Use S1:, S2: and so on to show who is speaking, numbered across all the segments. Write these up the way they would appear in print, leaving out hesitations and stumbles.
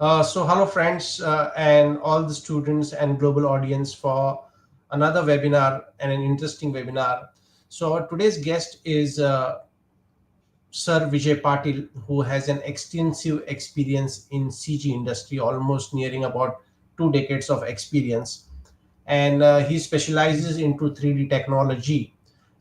S1: So hello friends and all the students and global audience for another webinar and an interesting webinar. So our today's guest is Sir Vijay Patil, who has an extensive experience in CG industry, almost nearing about 2 decades of experience. And he specializes into 3D technology.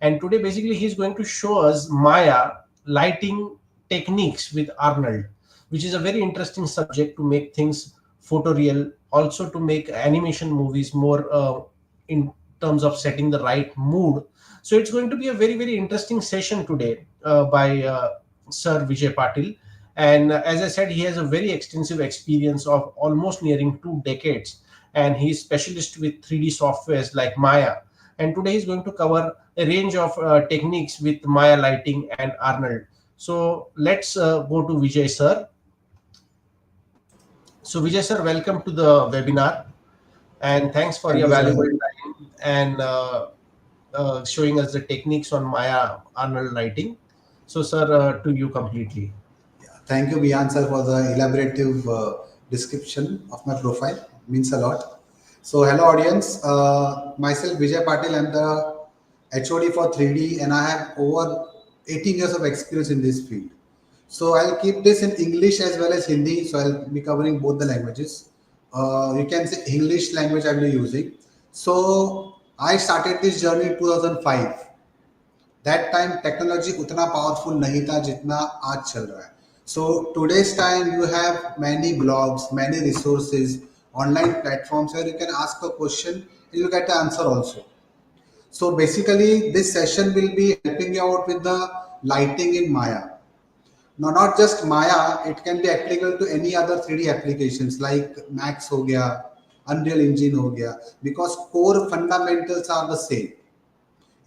S1: And today, basically, he's going to show us Maya lighting techniques with Arnold, which is a very interesting subject to make things photoreal, also to make animation movies more in terms of setting the right mood. So it's going to be a very, very interesting session today by Sir Vijay Patil. And as I said, he has a very extensive experience of almost nearing 2 decades, and he's specialist with 3D softwares like Maya. And today he's going to cover a range of techniques with Maya lighting and Arnold. So let's go to Vijay sir. So Vijay sir, welcome to the webinar, and thanks for
S2: Thank
S1: your
S2: you,
S1: valuable
S2: sir.
S1: time and showing us the techniques on Maya Arnold lighting. So sir, to you completely.
S2: Thank you, Bian sir, for the elaborative description of my profile. Means a lot. So, hello, audience. Myself, Vijay Patil. I'm the HOD for 3D, and I have over 18 years of experience in this field. So, I'll keep this in English as well as Hindi. So, I'll be covering both the languages. You can say English language I'll be using. So, I started this journey in 2005. That time technology उतना powerful नहीं था जितना आज चल रहा है. So today's time you have many blogs, many resources, online platforms where you can ask a question and you get the answer also. So basically this session will be helping you out with the lighting in Maya. Now not just Maya, it can be applicable to any other 3D applications like Max हो गया, Unreal Engine हो गया, because core fundamentals are the same.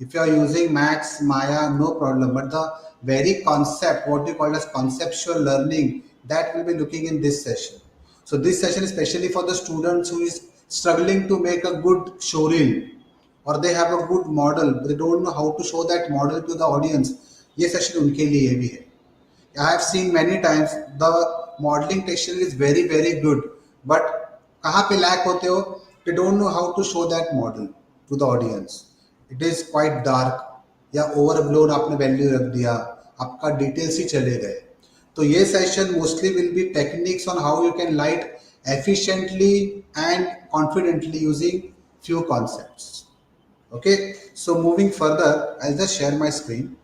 S2: If you are using Max, Maya, no problem. But the very concept, what you call as conceptual learning, that will be looking in this session. So this session is especially for the students who is struggling to make a good showreel, or they have a good model, but they don't know how to show that model to the audience. ये session उनके लिए भी है. I have seen many times the modeling texture is very very good, but कहाँ पे lack होते हो? They don't know how to show that model to the audience. It is quite dark या overblown आपने value रख दिया, आपका details ही चले गए. तो ये session mostly will be techniques on how you can light efficiently and confidently using few concepts. Okay, so moving further, I'll just share my screen.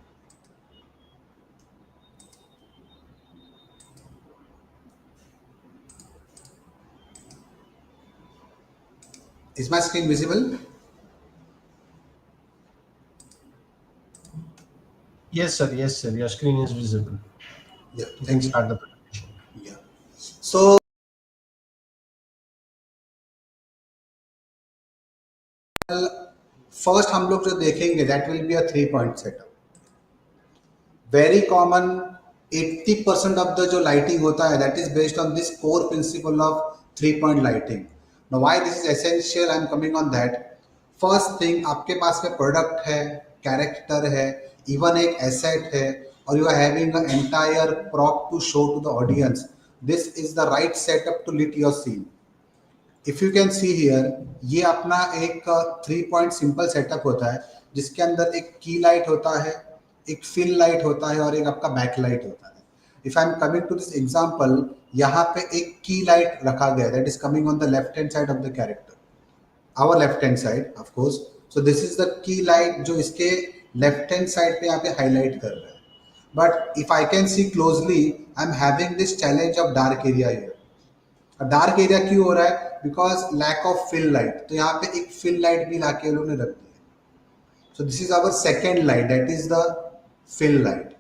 S2: Is my screen visible?
S1: Yes sir, yes sir, your screen is visible.
S2: Yeah,
S1: You can
S2: thank you.
S1: start the presentation.
S2: Yeah. So first हम लोग जो देखेंगे that will be a 3-point setup. Very common. 80% of the जो lighting होता है that is based on this core principle of 3-point lighting. Now why this is essential, I'm coming on that. First thing, आपके पास में product है, character है, even एक asset है, और you are having an entire prop to show to the audience. This is the right setup to lit your scene. If you can see here, ये अपना एक 3-point सिंपल सेटअप होता है जिसके अंदर एक की लाइट होता है, एक फिल लाइट होता है और एक आपका बैक लाइट होता है. If I am coming to this example, यहाँ पे एक की लाइट रखा गया that is coming on the left hand side of the character, our left hand side of course. So this is the key light जो इसके left hand side पे यहाँ पे हाईलाइट कर रहा है. But if I can see closely, I am having this challenge of dark area here. Dark area क्यों हो रहा है? Because lack of fill light. तो यहाँ पे एक फिल लाइट भी लाके उन्होंने रख दी है. So this is our second light, that is the fill light,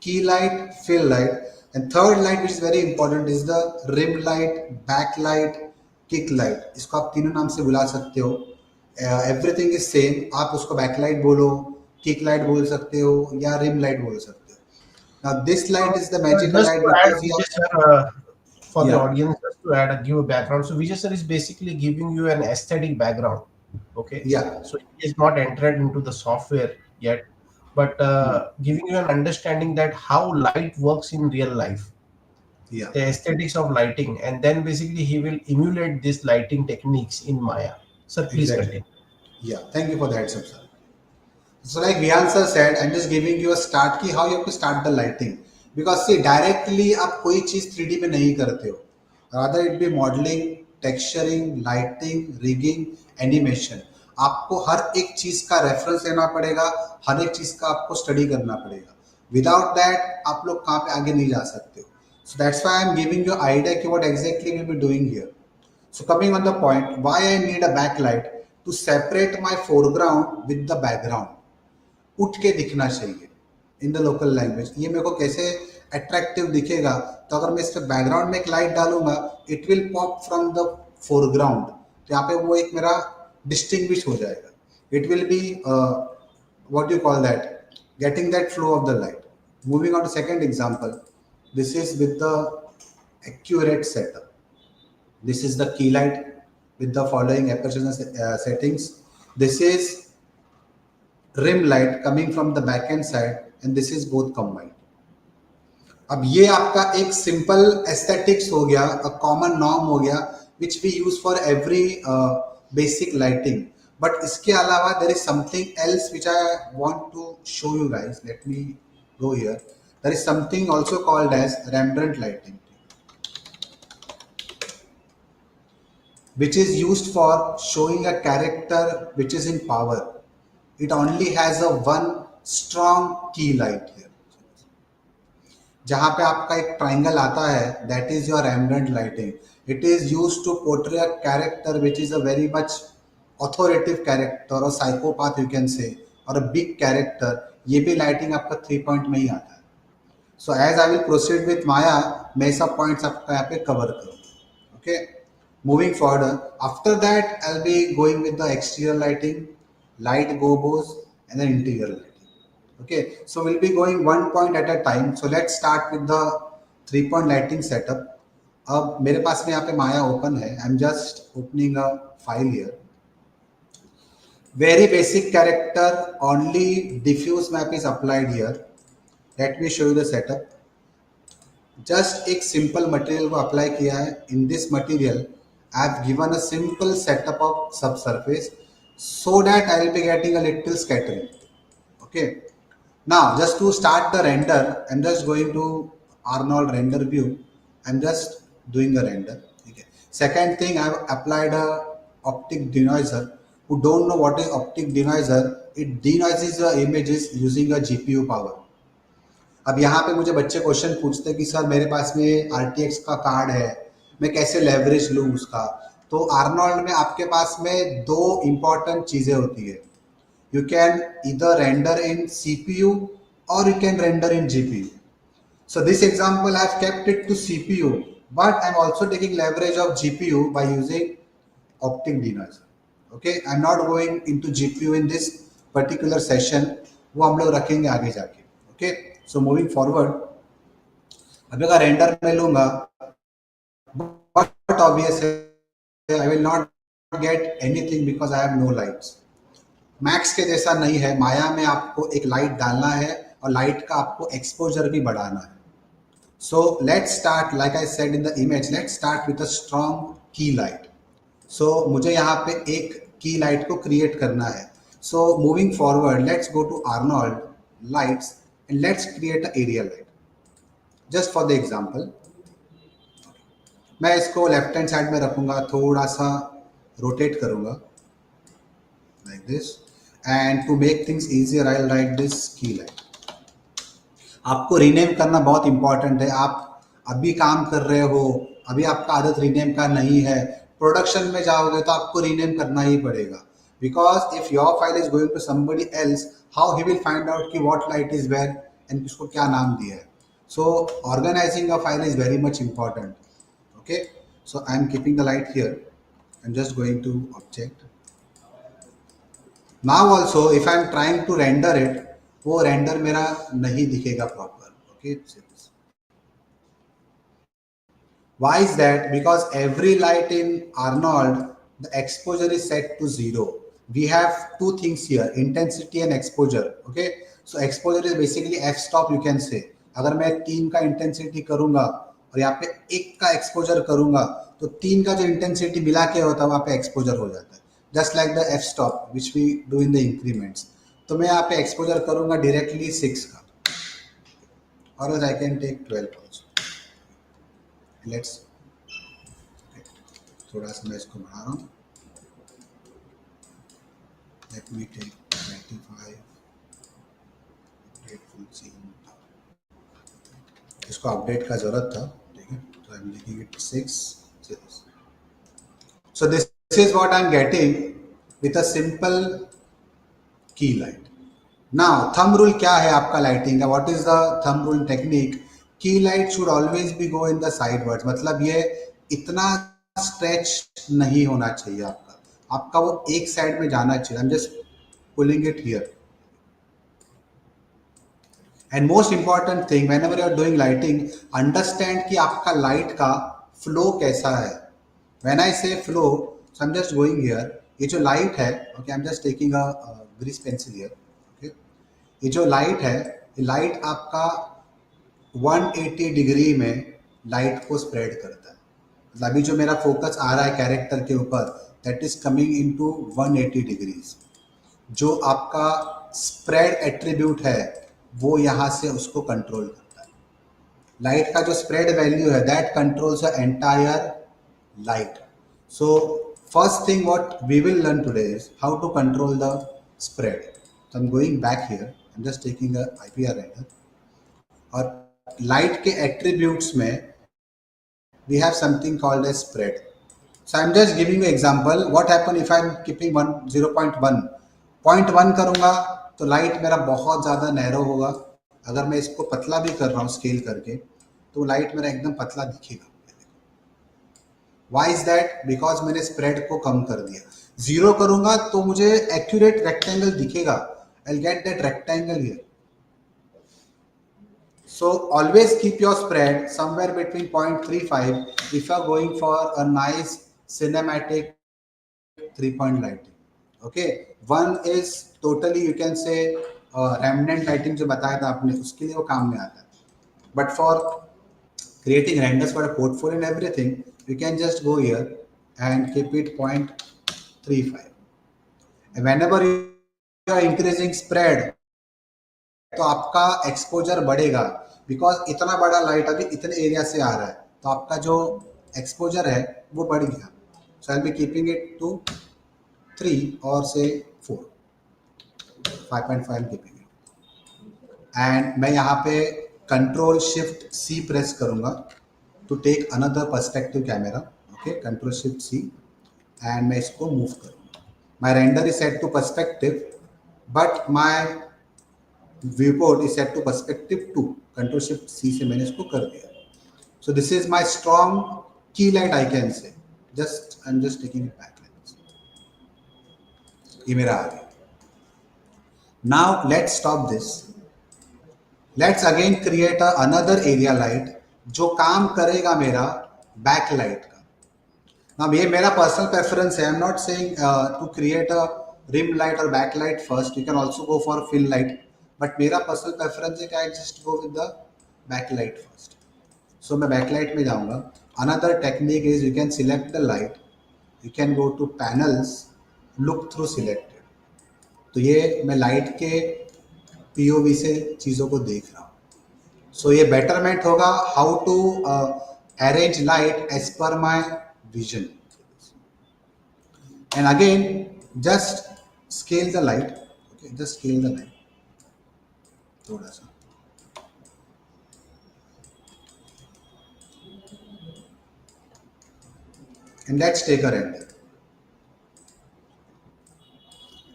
S2: key light, fill light. And third light which is very important is the rim light, back light, kick light. इसको आप तीनों नाम से बुला सकते हो. Everything is same. आप उसको बैक लाइट बोलो, किक लाइट बोल सकते हो या रिम लाइट बोल सकते हो. Now this light is the magical
S1: Just
S2: light
S1: to add,
S2: because you
S1: Vijay sir, for the
S2: या
S1: audience, just to add, give a background. So Vijay sir is basically giving you an aesthetic background. Okay,
S2: या
S1: so he is not entered into the software yet, but giving you an understanding that how light works in real life.
S2: Yeah,
S1: the aesthetics of lighting, and then basically he will emulate these lighting techniques in Maya. Sir, please
S2: exactly.
S1: continue.
S2: Yeah, thank you for the heads up, sir. So like Viansa said, I'm just giving you a start की how you have to start the lighting. Because see directly आप कोई चीज 3D पे नहीं करते हो. Rather it be modeling, texturing, lighting, rigging, animation. आपको हर एक चीज का रेफरेंस लेना पड़ेगा, हर एक चीज का आपको स्टडी करना पड़ेगा. Without that आप लोग कहाँ पे आगे नहीं जा सकते हो. So that's why I'm giving you idea कि what exactly we'll be doing here. So coming on the point, why I need a backlight to separate my foreground with the background. उठ के दिखना चाहिए इन द लोकल लैंग्वेज. ये मेरे को कैसे attractive दिखेगा, तो अगर मैं इस पे बैकग्राउंड में एक लाइट डालूंगा it will pop from the foreground, तो यहाँ पे वो एक मेरा डिस्टिंग्विश हो जाएगा. It will be what you call that, getting that flow of the light. Moving on to second example, this is with the accurate setup. This is the key light with the following aperture settings. This is rim light coming from the back end side and this is both combined. अब ये आपका एक simple aesthetics हो गया, a common norm हो गया which we use for every basic lighting. But इसके अलावा there is something else which I want to show you guys. Let me go here. There is something also called as Rembrandt lighting which is used for showing a character which is in power. It only has a one strong key light here. जहाँ पे आपका एक triangle आता है, that is your ambient lighting. It is used to portray a character which is a very much authoritative character और psychopath you can say, और a big character. ये भी लाइटिंग आपका 3 पॉइंट में ही आता है. So as I will proceed with Maya, मैं सब पॉइंट्स आपका यहाँ पे कवर करूँगा. Okay, moving further, after that I'll be going with the exterior lighting, light gobos and the interior lighting. Okay, so we'll be going one point at a time. So let's start with the 3 point lighting setup. अब मेरे पास में यहाँ पे माया open है. I'm just opening a file here. Very basic character, only diffuse map is applied here. Let me show you the setup. Just एक simple material को apply किया है. In this material I have given a simple setup of सब surface so that I will be getting a little scattering. Okay, now just to start the render, I'm just going to Arnold render view. I'm just doing a render. Okay, second thing, I have applied a optic denoiser. Who don't know what is optic denoiser, it denoises the images using a GPU power. अब यहाँ पे मुझे बच्चे question पूछते हैं कि sir मेरे पास में RTX का कार्ड है, मैं कैसे लेवरेज लूँ उसका. तो आर्नोल्ड में आपके पास में दो इंपॉर्टेंट चीज़ें होती है. यू कैन इधर रेंडर इन CPU और you can render in GPU. So this example I have kept it to CPU, but I'm also taking leverage of GPU by using optic denoiser. Okay, I'm not going into GPU in this particular session. वो हम लोग रखेंगे आगे जाके. Okay, so moving forward, अभी अगर render में लूंगा, but obviously I will not get anything because I have no lights. Max के जैसा नहीं है. माया में आपको एक लाइट डालना है और लाइट का आपको एक्सपोजर भी बढ़ाना है. So let's start, like I said in the image, let's start with a strong key light. So मुझे यहाँ पे एक key light को create करना है. So moving forward, let's go to Arnold lights and let's create an area light. Just for the example, मैं इसको left hand side में रखूँगा, थोड़ा सा रोटेट करूँगा like this, and to make things easier I'll write this key light. आपको rename करना बहुत इंपॉर्टेंट है. आप अभी काम कर रहे हो, अभी आपका आदत रीनेम का नहीं है, प्रोडक्शन में जाओगे तो आपको रीनेम करना ही पड़ेगा. Because if your file is going to somebody else, how he will find out कि what light is where and किसको क्या नाम दिया है. So organizing a file is very much important. Okay, so I am keeping the light here. I am just going to object. Now also if I am trying to render it, वो render मेरा नहीं दिखेगा proper. ओके, why is that? Because every light in Arnold, the exposure is set to 0. We have two things here, intensity and exposure. Okay, so exposure is basically f stop, you can say. अगर मैं 3 का intensity करूंगा और यहाँ पे एक का exposure करूंगा तो तीन का जो इंटेंसिटी मिला के होता है वहाँ पे एक्सपोजर हो जाता है, just like the F stop which we do in the increments. तो मैं यहाँ पे एक्सपोजर करूंगा डायरेक्टली 6 का, और I can take 12 also. Let's, थोड़ा सा मैं इसको बढ़ा रहा हूँ, let me take 25, full scene, इसको अपडेट का जरूरत था, ठीक है, तो I am making it 6। So this is what I'm getting with a simple key light. Now thumb rule क्या है आपका लाइटिंग का? What is the thumb rule technique? Key light should always be go in the sidewards, मतलब ये इतना stretch नहीं होना चाहिए आपका, आपका वो एक साइड में जाना चाहिए। I'm just pulling it here. And most important thing, whenever you are doing lighting, understand कि आपका लाइट का फ्लो कैसा है। When I say flow, so I'm just going here. ये जो लाइट है, okay, I'm just taking a grease pencil here. Okay, ये जो लाइट है, ये लाइट आपका 180 डिग्री में लाइट को स्प्रेड करता है। मतलब अभी जो मेरा फोकस आ रहा है कैरेक्टर के ऊपर, that is coming into 180 degrees. जो आपका स्प्रेड एट्रीब्यूट है वो यहाँ से उसको कंट्रोल करता है। लाइट का जो स्प्रेड वैल्यू है that controls the entire light. So first thing what we will learn today is how to control the spread. So I'm going back here. I'm just taking a IPR render. और light के attributes में we have something called as spread. So I'm just giving you example. What happen if I'm keeping 0.1 0.1 करूँगा तो light मेरा बहुत ज़्यादा narrow होगा। अगर मैं इसको पतला भी कर रहा हूँ स्केल करके तो लाइट मेरा एकदम पतला दिखेगा। Why is that? Because मैंने स्प्रेड को कम कर दिया। 0 करूंगा तो मुझे एक्यूरेट रेक्टेंगल दिखेगा। I'll get that rectangle here. So always keep your spread somewhere between 0.35 if you are going for a nice cinematic 3-point lighting. Okay, one is totally you can say remnant lighting जो बताया था आपने, उसके लिए वो काम में आता है। But for creating renders for a portfolio and everything, you can just go here and keep it 0.35. And whenever you are increasing spread, तो आपका एक्सपोजर बढ़ेगा, बिकॉज इतना बड़ा लाइट अभी इतने एरिया से आ रहा है तो आपका जो एक्सपोजर है वो बढ़ गया। So I will be keeping it to 3 और से 4, 5.5 कीपिंग इट। एंड मैं यहाँ पे कंट्रोल शिफ्ट सी प्रेस करूँगा to take another perspective camera. Okay, control shift C and मैं इसको move करूँगा। My render is set to perspective but my viewport is set to perspective 2. Control shift C से मैंने इसको कर दिया। So this is my strong key light I can say. I'm just taking it back like this. ये मेरा आ गया। Now let's stop this. Let's again create another area light जो काम करेगा मेरा बैक लाइट का। अब ये मेरा पर्सनल प्रेफरेंस है। I am not saying to create a rim light और back light first, you can also go for fill light, but मेरा पर्सनल प्रेफरेंस है कि I just go with the back light first. So मैं back light में जाऊंगा। Another technique is you can select the light, you can go to panels, look through selected. तो ये मैं light के पीओवी से चीज़ों को देख रहा हूँ। सो ये बेटरमेंट होगा how to arrange light as per my vision. And again just scale the light, okay, just scale the light थोड़ा सा। And let's take a render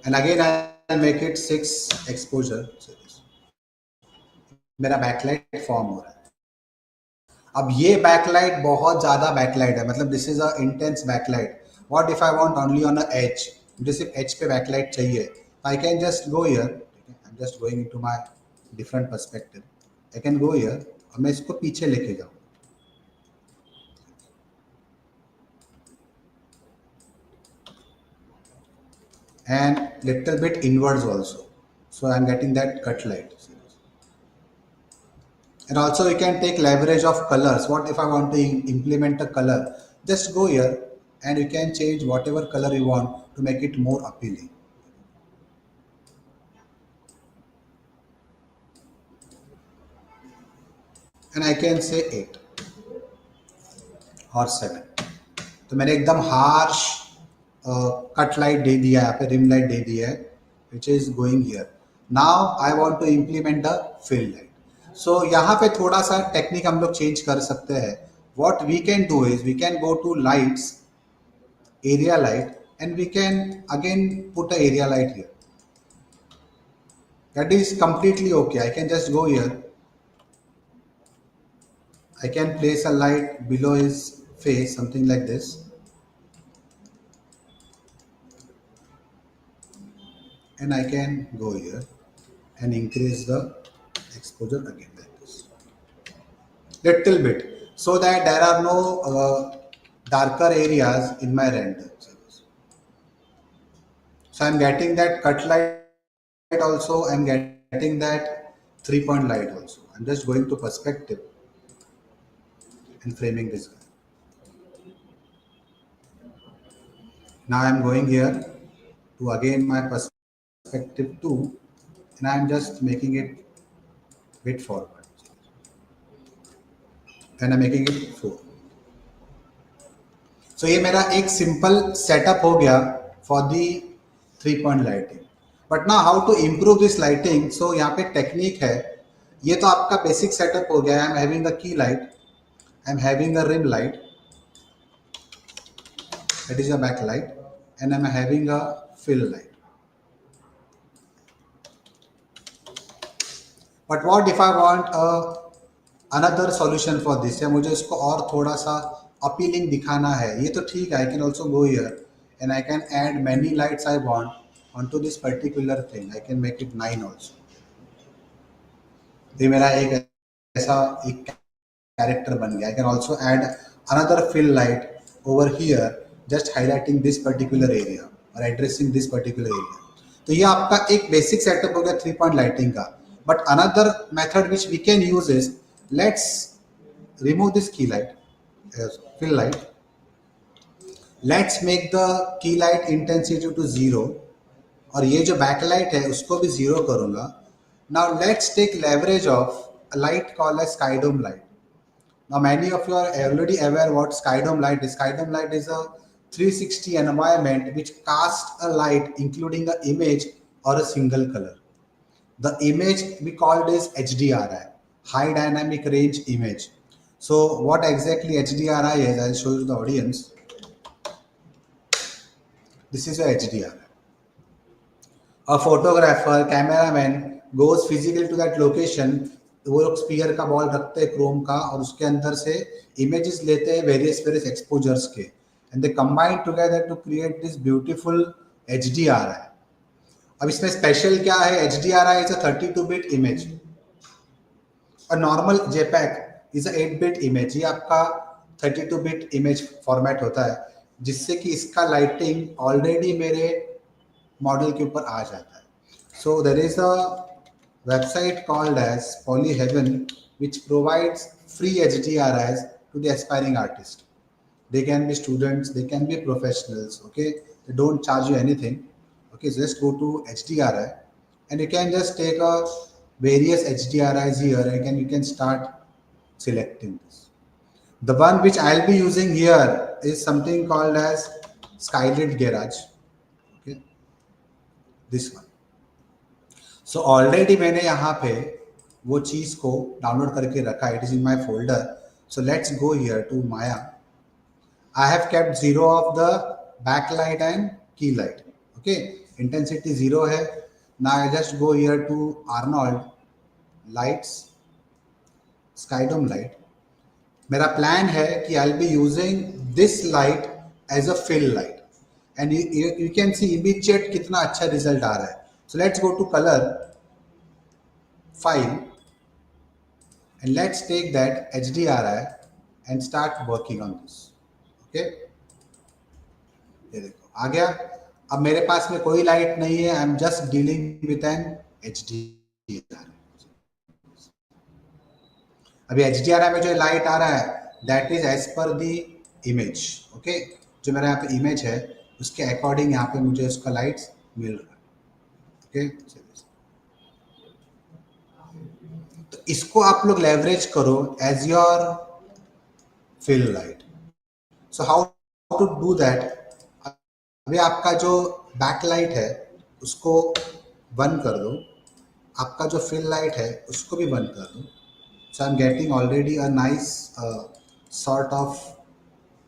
S2: and again I make it 6 exposure. मेरा backlight form हो रहा है। अब ये backlight बहुत ज्यादा बैकलाइट है, मतलब this is a intense backlight. What if I want only on a edge, मुझे सिर्फ एज पे बैकलाइट चाहिए, I can just go here, I am just going into my different perspective, I can go here और मैं इसको पीछे लेके जाऊँ and little bit inwards also, so I am getting that cut light And also you can take leverage of colors. What if I want to implement a color? Just go here and you can change whatever color you want to make it more appealing. And I can say 8 or 7. तो मैंने एकदम harsh cut light दे दिया है, यहाँ पे rim light दे दिया है, which is going here. Now I want to implement the fill light. So यहाँ पे थोड़ा सा टेक्निक हम लोग चेंज कर सकते हैं. What we can do is we can go to lights, area light, and we can again put a area light here. That is completely okay. I can just go here. I can place a light below his face, something like this, and I can go here and increase the exposure again like this, little bit, so that there are no darker areas in my render. So I'm getting that cut light also, I'm getting that 3-point light also. I'm just going to perspective and framing this guy. Now I'm going here to again my perspective 2, and I'm just making it bit forward, and I'm making it 4. So ये मेरा एक simple setup हो गया for the 3-point lighting. But ना how to improve this lighting. So यहाँ पे technique है. ये तो आपका बेसिक सेटअप हो गया. आई am having a key light, I am having a rim light, that is a backlight, and I'm having a fill light. But what if I want another solution for this? या मुझे इसको और थोड़ा सा appealing दिखाना है. ये तो ठीक है. I can also go here and I can add many lights I want onto this particular thing. I can make it 9 also. ये मेरा एक ऐसा एक character बन गया. I can also add another fill light over here, just highlighting this particular area or addressing this particular area. तो ये आपका एक बेसिक सेटअप हो गया 3-point लाइटिंग का. But another method which we can use is, let's remove this key light, fill light. Let's make the key light intensity to 0, और ये जो backlight है उसको भी 0 करूँगा. Now let's take leverage of a light called as Skydome light. Now many of you are already aware what Skydome light is. Skydome light is a 360 environment which casts a light including an image or a single color. The image we called is HDRI, high dynamic range image. So what exactly HDRI is, I'll show you the audience. This is a HDRI. A photographer, cameraman goes physically to that location. वो लोग spear का ball रखते हैं Chrome का, और उसके अंदर से इमेजेस लेते हैं वेरियस एक्सपोजर्स के, and they combine together to create this beautiful HDRI. अब इसमें स्पेशल क्या है? HDRI is a 32-bit image. और normal JPEG is a 8-bit image. ये आपका 32-bit इमेज फॉर्मेट होता है, जिससे कि इसका लाइटिंग ऑलरेडी मेरे मॉडल के ऊपर आ जाता है. So there is a website called as Polyheaven, which provides free HDRIs to the aspiring artist. They can be students, they can be professionals. Okay, they don't charge you anything. Okay, so just go to HDRI and you can just take a various HDRIs here, and you can start selecting this. The one which I'll be using here is something called as Skylit Garage. Okay, this one. So already मैंने यहाँ पे वो चीज़ को download करके रखा. It is in my folder. So let's go here to Maya. I have kept 0 of the back light and key light. Okay, intensity 0 है. ना I just go here to Arnold lights, skydome light. मेरा plan है कि I will be using this light as a fill light, and you can see immediate कितना अच्छा result आ रहा है. So let's go to color file and let's take that HDRI and start working on this. Okay, ये देखो आ गया. अब मेरे पास में कोई लाइट नहीं है. I am just dealing with an HDRI. अभी HDRI में जो लाइट आ रहा है that is as per the image. Okay, जो मेरा यहाँ पे इमेज है उसके अकॉर्डिंग यहाँ पे मुझे उसका लाइट्स मिल रहा है। ओके, तो इसको आप लोग लेवरेज करो as your fill light. So how to do that? अभी आपका जो बैक लाइट है उसको बंद कर दो, आपका जो फिल लाइट है उसको भी बंद कर दो। So I am getting already a nice sort of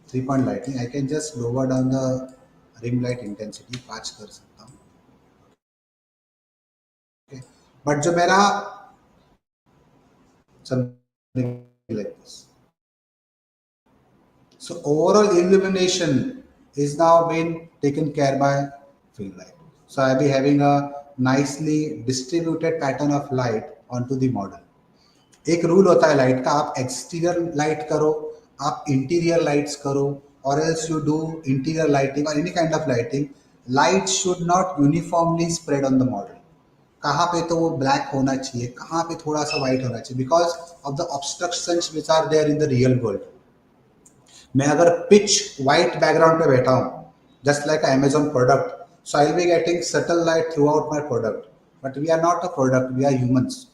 S2: 3 point lighting. I can just lower down the ring light intensity, 5 कर सकता हूँ। बट जो मेरा something like this. So overall illumination is now being taken care by fill light. So I'll be having a nicely distributed pattern of light onto the model. एक rule होता है light का, आप एक्सटीरियर लाइट करो, आप interior lights करो, और else you do interior lighting और any kind of lighting, light should not uniformly spread on the model. कहाँ पे तो वो ब्लैक होना चाहिए, कहाँ पे थोड़ा सा वाइट होना चाहिए, because of the obstructions which are there in the real world. मैं अगर पिच वाइट बैकग्राउंड पे बैठा हूँ just like Amazon product, so I will be getting subtle light throughout my product, but we are not a product, we are humans.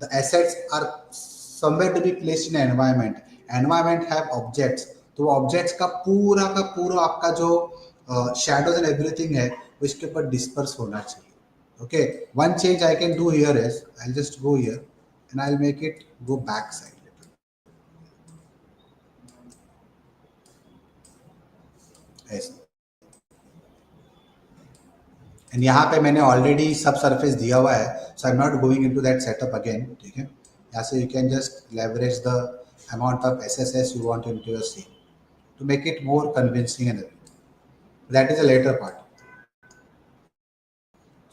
S2: The assets are somewhere to be placed in environment. Environment have objects, तो objects का पूरा आपका जो shadows and everything है वो इसके ऊपर disperse होना चाहिए। Okay, one change I can do here is I just go here and I make it go back side ऐसे। एंड यहाँ पे मैंने ऑलरेडी सब सरफेस दिया हुआ है, so I am not going into that setup again. ठीक है, यहाँ से you can just leverage the amount of SSS you want into your scene to make it more convincing and everything. That is a later part.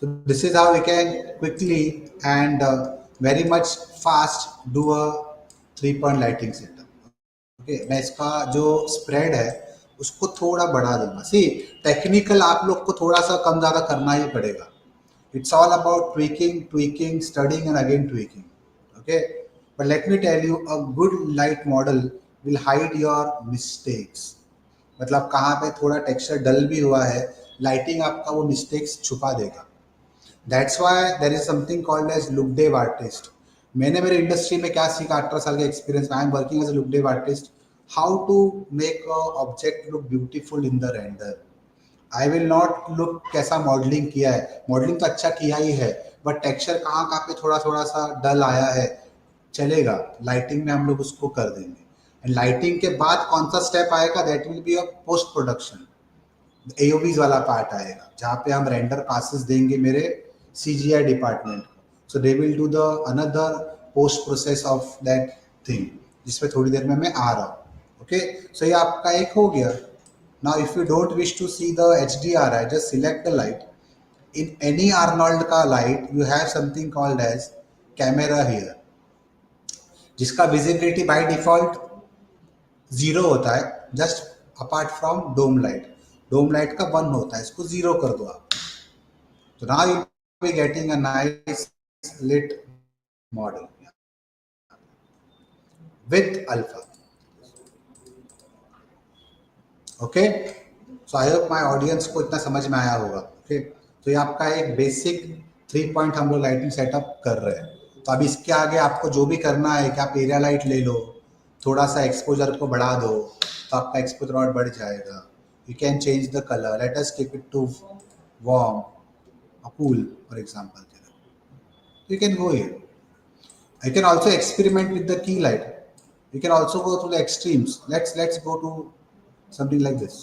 S2: So this is how we can quickly and very much fast do a 3 point lighting setup. Okay, मैं इसका जो spread है उसको थोड़ा बढ़ा दूंगा। सी, technical आप लोग को थोड़ा सा कम ज़्यादा करना ही पड़ेगा। It's all about tweaking, studying, and again tweaking. Okay, but let me tell you, a good light model will hide your mistakes. मतलब कहाँ पे थोड़ा टेक्सचर डल भी हुआ है, लाइटिंग आपका वो मिस्टेक्स छुपा देगा। That's why there is something called as look dev artist. मैंने मेरे इंडस्ट्री में क्या सीखा, 18 साल का experience, I am working as a look dev artist, how to make a object look beautiful in the render. I will not look कैसा modelling किया है, मॉडलिंग तो अच्छा किया ही है, बट टेक्सचर कहाँ कहाँ पे थोड़ा थोड़ा सा डल आया है, चलेगा, लाइटिंग में हम लोग उसको कर देंगे। एंड लाइटिंग के बाद कौन सा स्टेप आएगा, that will be a post production. AOVs वाला पार्ट आएगा जहाँ पे हम रेंडर पासेस देंगे मेरे CGI डिपार्टमेंट को। So they will do the another post process of that thing, जिसमें थोड़ी देर में मैं आ रहा हूँ। ओके, सो ये आपका एक हो गया। Now if you don't wish to see the HDRI, just select the light. In any Arnold का light you have something called as camera here, जिसका विजिबिलिटी बाय डिफॉल्ट 0 होता है, just apart from dome light. Dome light का 1 होता है, इसको 0 कर दो आप। तो now you B getting a nice lit model with alpha. Okay, so I hope my audience को इतना समझ में आया होगा। ओके, तो ये आपका एक बेसिक 3 पॉइंट हम लोग लाइटिंग सेटअप कर रहे हैं। तो अब इसके आगे आपको जो भी करना है कि आप एरिया लाइट ले लो, थोड़ा सा एक्सपोजर को बढ़ा दो, तो आपका एक्सपोजर और बढ़ जाएगा। You can change the colour, let us keep it to warm, a cool, for example. You can go here. I can also experiment with the key light. You can also go to the extremes. Let's go to something like this.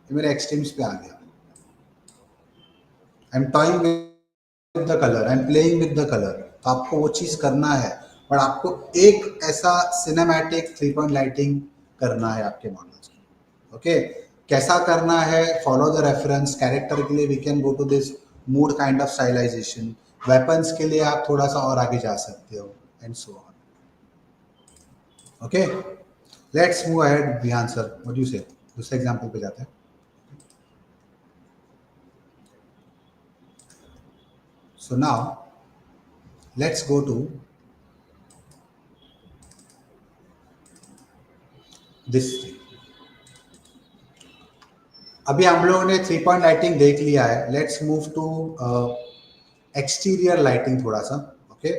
S2: ये मेरे extremes पे आ गया। I'm toying with the color. I'm playing with the color. तो आपको वो चीज़ करना है, पर आपको एक ऐसा सिनेमैटिक 3 point लाइटिंग करना है आपके मॉडल्स को। ओके, कैसा करना है, फॉलो द रेफरेंस। कैरेक्टर के लिए we can go to this mood kind of stylisation. Weapons के लिए आप थोड़ा सा और आगे जा सकते हो, and so on. Okay, let's move ahead the answer, what you say. दूसरे एग्जांपल पे जाते हैं। So now let's go to this three. अभी हम लोगों ने 3 पॉइंट लाइटिंग देख लिया है, let's move to exterior lighting थोड़ा सा। Okay,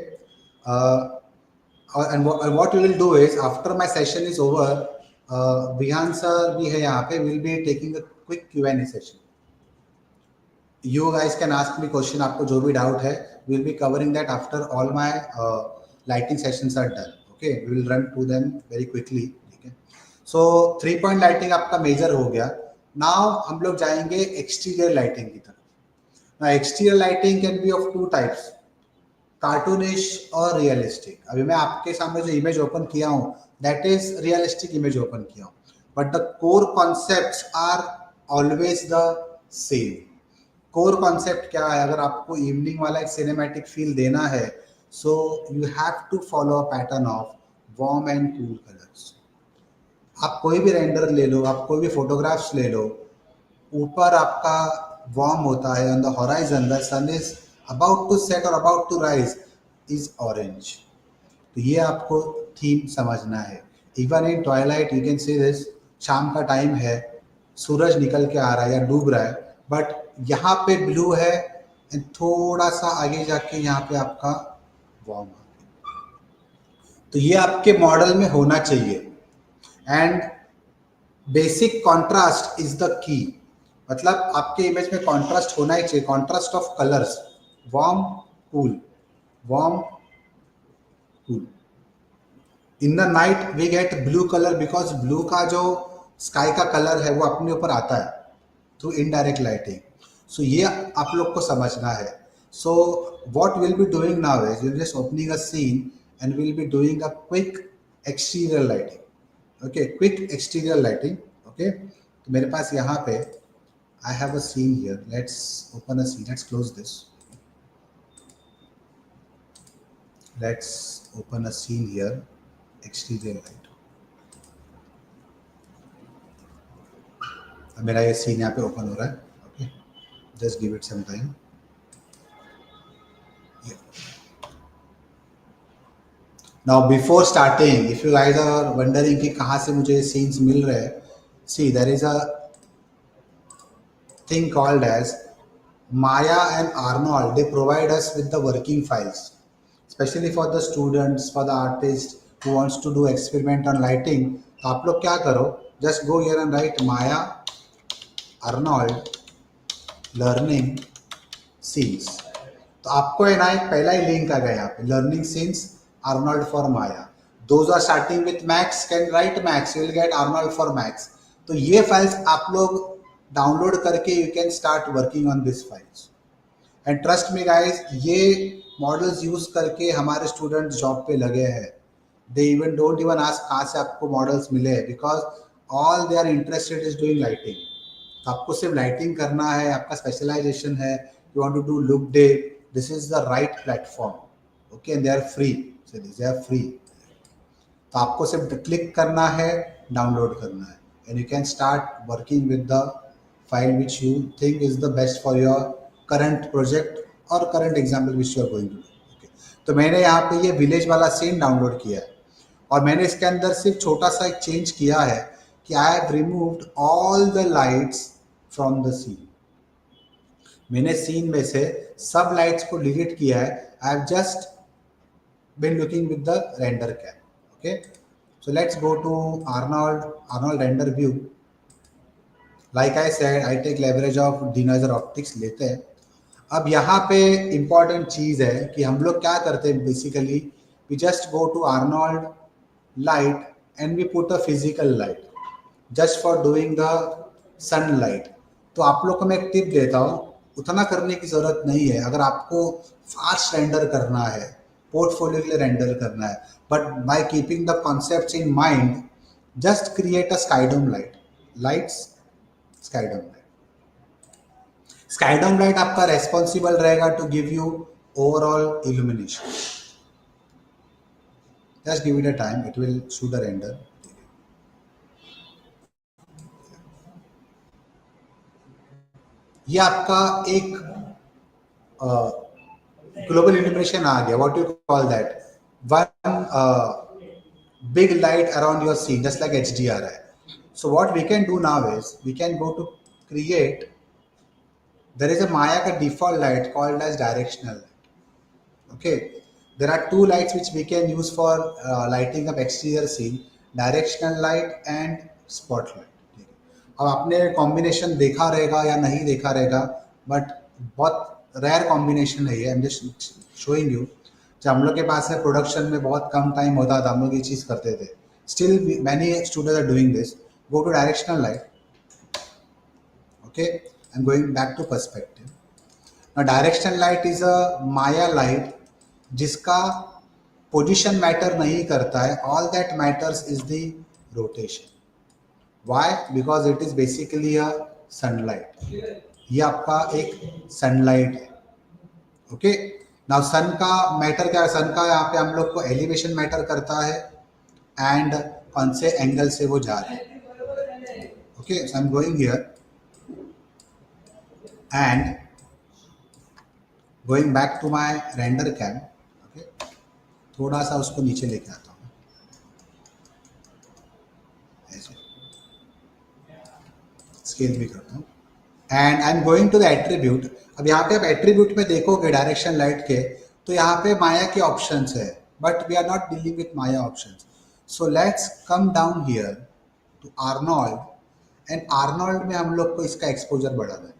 S2: and what we will do is after my session is over, Vihan sir भी है यहाँ पे, will be taking a quick Q&A session. You guys can ask me question, आपको जो भी doubt है, we'll be covering that after all my lighting sessions are done. Okay, we will run through them very quickly. ठीक है, so 3 point lighting आपका major हो गया। Now हम लोग जाएंगे एक्सटीरियर लाइटिंग की तरफ। Now exterior lighting can be of two types, cartoonish और रियलिस्टिक। अभी मैं आपके सामने जो इमेज ओपन किया हूँ that is realistic image open किया हूँ, but the core concepts are always the same. Core concept क्या है? अगर आपको इवनिंग वाला एक सिनेमैटिक फील देना है, so you have to follow a pattern of warm and cool colours. आप कोई भी रेंडर ले लो, आप कोई भी फोटोग्राफ्स ले लो, ऊपर आपका वार्म होता है, on the horizon the sun is about to set और about to rise is orange. तो ये आपको थीम समझना है। Even in twilight you can see this, शाम का टाइम है, सूरज निकल के आ रहा है या डूब रहा है, बट यहाँ पे ब्लू है एंड थोड़ा सा आगे जाके यहाँ पे आपका वार्म है। तो ये आपके मॉडल में होना चाहिए। And basic contrast is the key, मतलब आपके इमेज में कॉन्ट्रास्ट होना ही चाहिए, contrast of colours, warm cool, warm cool. In the night we get blue colour because blue का जो स्काई का कलर है वो अपने ऊपर आता है थ्रू इनडायरेक्ट लाइटिंग। सो ये आप लोग को समझना है। So what will be doing now is will just opening a scene and will be doing a quick exterior lighting. Okay, quick exterior lighting. Okay, तो मेरे पास यहाँ पे I have a scene here. Let's open a scene. Let's close this. Let's open a scene here. Exterior light. अब मेरा ये scene यहाँ पे open हो रहा है. Okay. Just give it some time. Yeah. Now before starting, if you guys are wondering कि कहाँ से मुझे scenes मिल रहे हैं, see there is a thing called as Maya and Arnold. They provide us with the working files, especially for the students, for the artists who wants to do experiment on lighting. तो आप लोग क्या करो, just go here and write Maya Arnold learning scenes. तो आपको है ना एक पहला ही लिंक आ गया यहाँ पे, learning scenes Arnold for Maya. Those are starting with Max, can write Max, you will get Arnold for Max. तो ये फाइल्स आप लोग डाउनलोड करके you can start working on this files. And trust me guys, ये models use करके हमारे students job पे लगे हैं। They even don't even ask कहाँ से आपको मॉडल्स मिले, because all they are interested is doing lighting. तो आपको सिर्फ लाइटिंग करना है, आपका स्पेशलाइजेशन है, you want to do look dev, this is the right platform. Okay, they are free, they are free. तो आपको सिर्फ क्लिक करना है, डाउनलोड करना है, and you can start working with the file which you think is the best for your current project और current example which you are going to do. तो मैंने यहाँ पे ये विलेज वाला सीन डाउनलोड किया है, और मैंने इसके अंदर सिर्फ छोटा सा एक चेंज किया है कि I have removed all the lights from the scene. मैंने सीन में से सब लाइट्स को डिलीट किया है। I have just been looking with the render cap. Okay, so let's go to Arnold render view. Like I said, I take leverage of denoiser optics लेते हैं। अब यहाँ पे important चीज़ है कि हम लोग क्या करते हैं, basically we just go to Arnold light and we put a physical light just for doing the sunlight. तो आप लोग को मैं एक टिप देता हूँ, उतना करने की ज़रूरत नहीं है। अगर आपको फास्ट रेंडर करना है, पोर्टफोलियो के लिए रेंडर करना है, but by keeping the concepts in mind, just create a skydome lights. Skydome light आपका रेस्पॉन्सिबल रहेगा to give you overall illumination. Just give it a time, it will shoot a render. ये आपका एक global illumination आ गया। What you call that, big light around your scene, just like HDRI. So what we can do now is we can go to create. There is a Maya ka default light called as directional light. Okay, there are two lights which we can use for lighting up exterior scene: directional light and spotlight. ठीक है। अब आपने combination देखा रहेगा या नहीं देखा रहेगा, बट बहुत रेयर कॉम्बिनेशन है ये। आई एम जस्ट शोइंग यू। जब हम लोग के पास है प्रोडक्शन में बहुत कम टाइम होता था, हम लोग ये चीज़ करते थे। Still many students are doing this. Go to directional light. Okay, I am going back to perspective. Now directional light is a Maya light जिसका पोजीशन मैटर नहीं करता है। All that matters is the rotation. Why? Because it is basically a sunlight. ये आपका एक sunlight है। Okay, now सन का matter क्या है? सन का यहाँ पे हम लोग को एलिवेशन मैटर करता है एंड कौन से एंगल से वो जा रहा है। Okay, so I am going here and going back to my render cam. Okay, थोड़ा सा उसको नीचे लेके आता हूँ ऐसे, स्केल भी करता हूँ and I am going to the attribute. अब यहाँ पे आप एट्रीब्यूट में देखोगे डायरेक्शन लाइट के, तो यहाँ पे माया के ऑप्शंस है, but we are not dealing with Maya options. So let's come down here to Arnold and Arnold में हम लोग को इसका एक्सपोजर बढ़ाना है।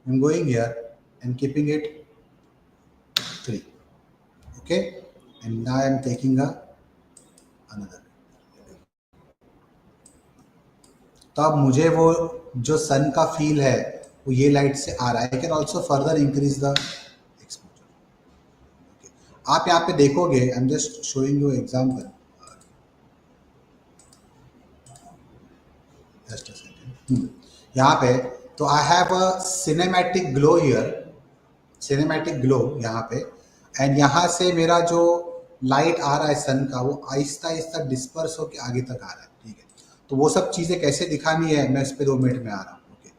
S2: I am going here and keeping it 3। Okay, and now I am taking a another. तो अब मुझे वो जो सन का फील है वो ये लाइट से आ रहा है। आई can also further increase the exposure. आप यहाँ पे देखोगे, आई am just showing you example. Just a second. यहाँ पे तो I have a cinematic glow here, cinematic glow यहाँ पे। एंड यहाँ से मेरा जो लाइट आ रहा है सन का, वो आहिस्ता आहिस्ता डिस्पर्स होकर आगे तक आ रहा है। ठीक है, तो वो सब चीज़ें कैसे दिखानी है मैं इस पे 2 मिनट में आ रहा हूँ। Okay,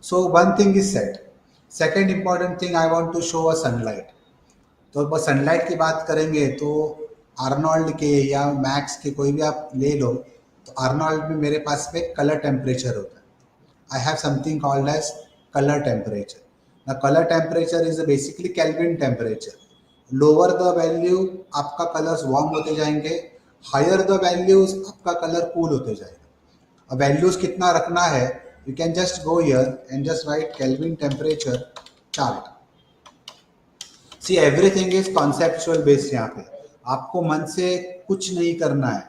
S2: so one thing is set. Second important thing, I want to show a sunlight. तो बस सनलाइट की बात करेंगे तो आर्नोल्ड के या मैक्स के कोई भी आप ले लो, तो आर्नोल्ड में मेरे पास में कलर टेम्परेचर होता है। I have something called as color temperature. Now color temperature is basically Kelvin temperature. Lower the value आपका कलर्स वार्म होते जाएंगे, हायर द वैल्यूज आपका कलर कूल होते जाएगा। अब वैल्यूज कितना रखना है, you can just go here and just right kelvin temperature chart. See everything is conceptual based. यहाँ पे आपको मन से कुछ नहीं करना है,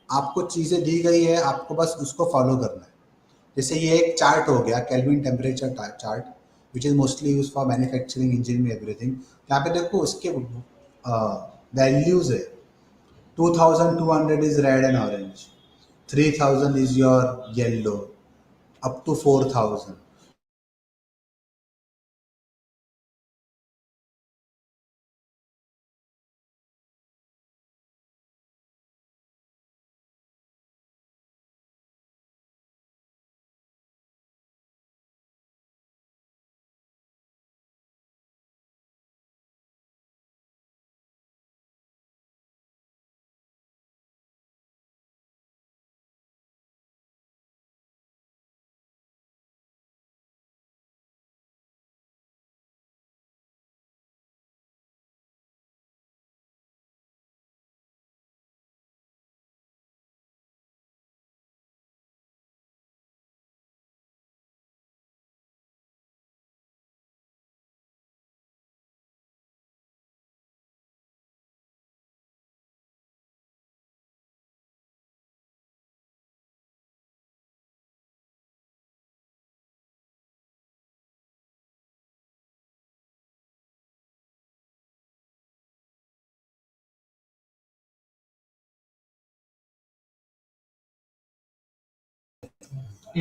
S2: आपको चीज़ें दी गई है, आपको बस उसको फॉलो करना है। जैसे ये एक चार्ट हो गया Kelvin temperature chart, which is mostly use for manufacturing engineering everything. यहाँ पे देखो उसके वैल्यूज है। 2200 is red and orange, 3000 is your yellow, up to 4000।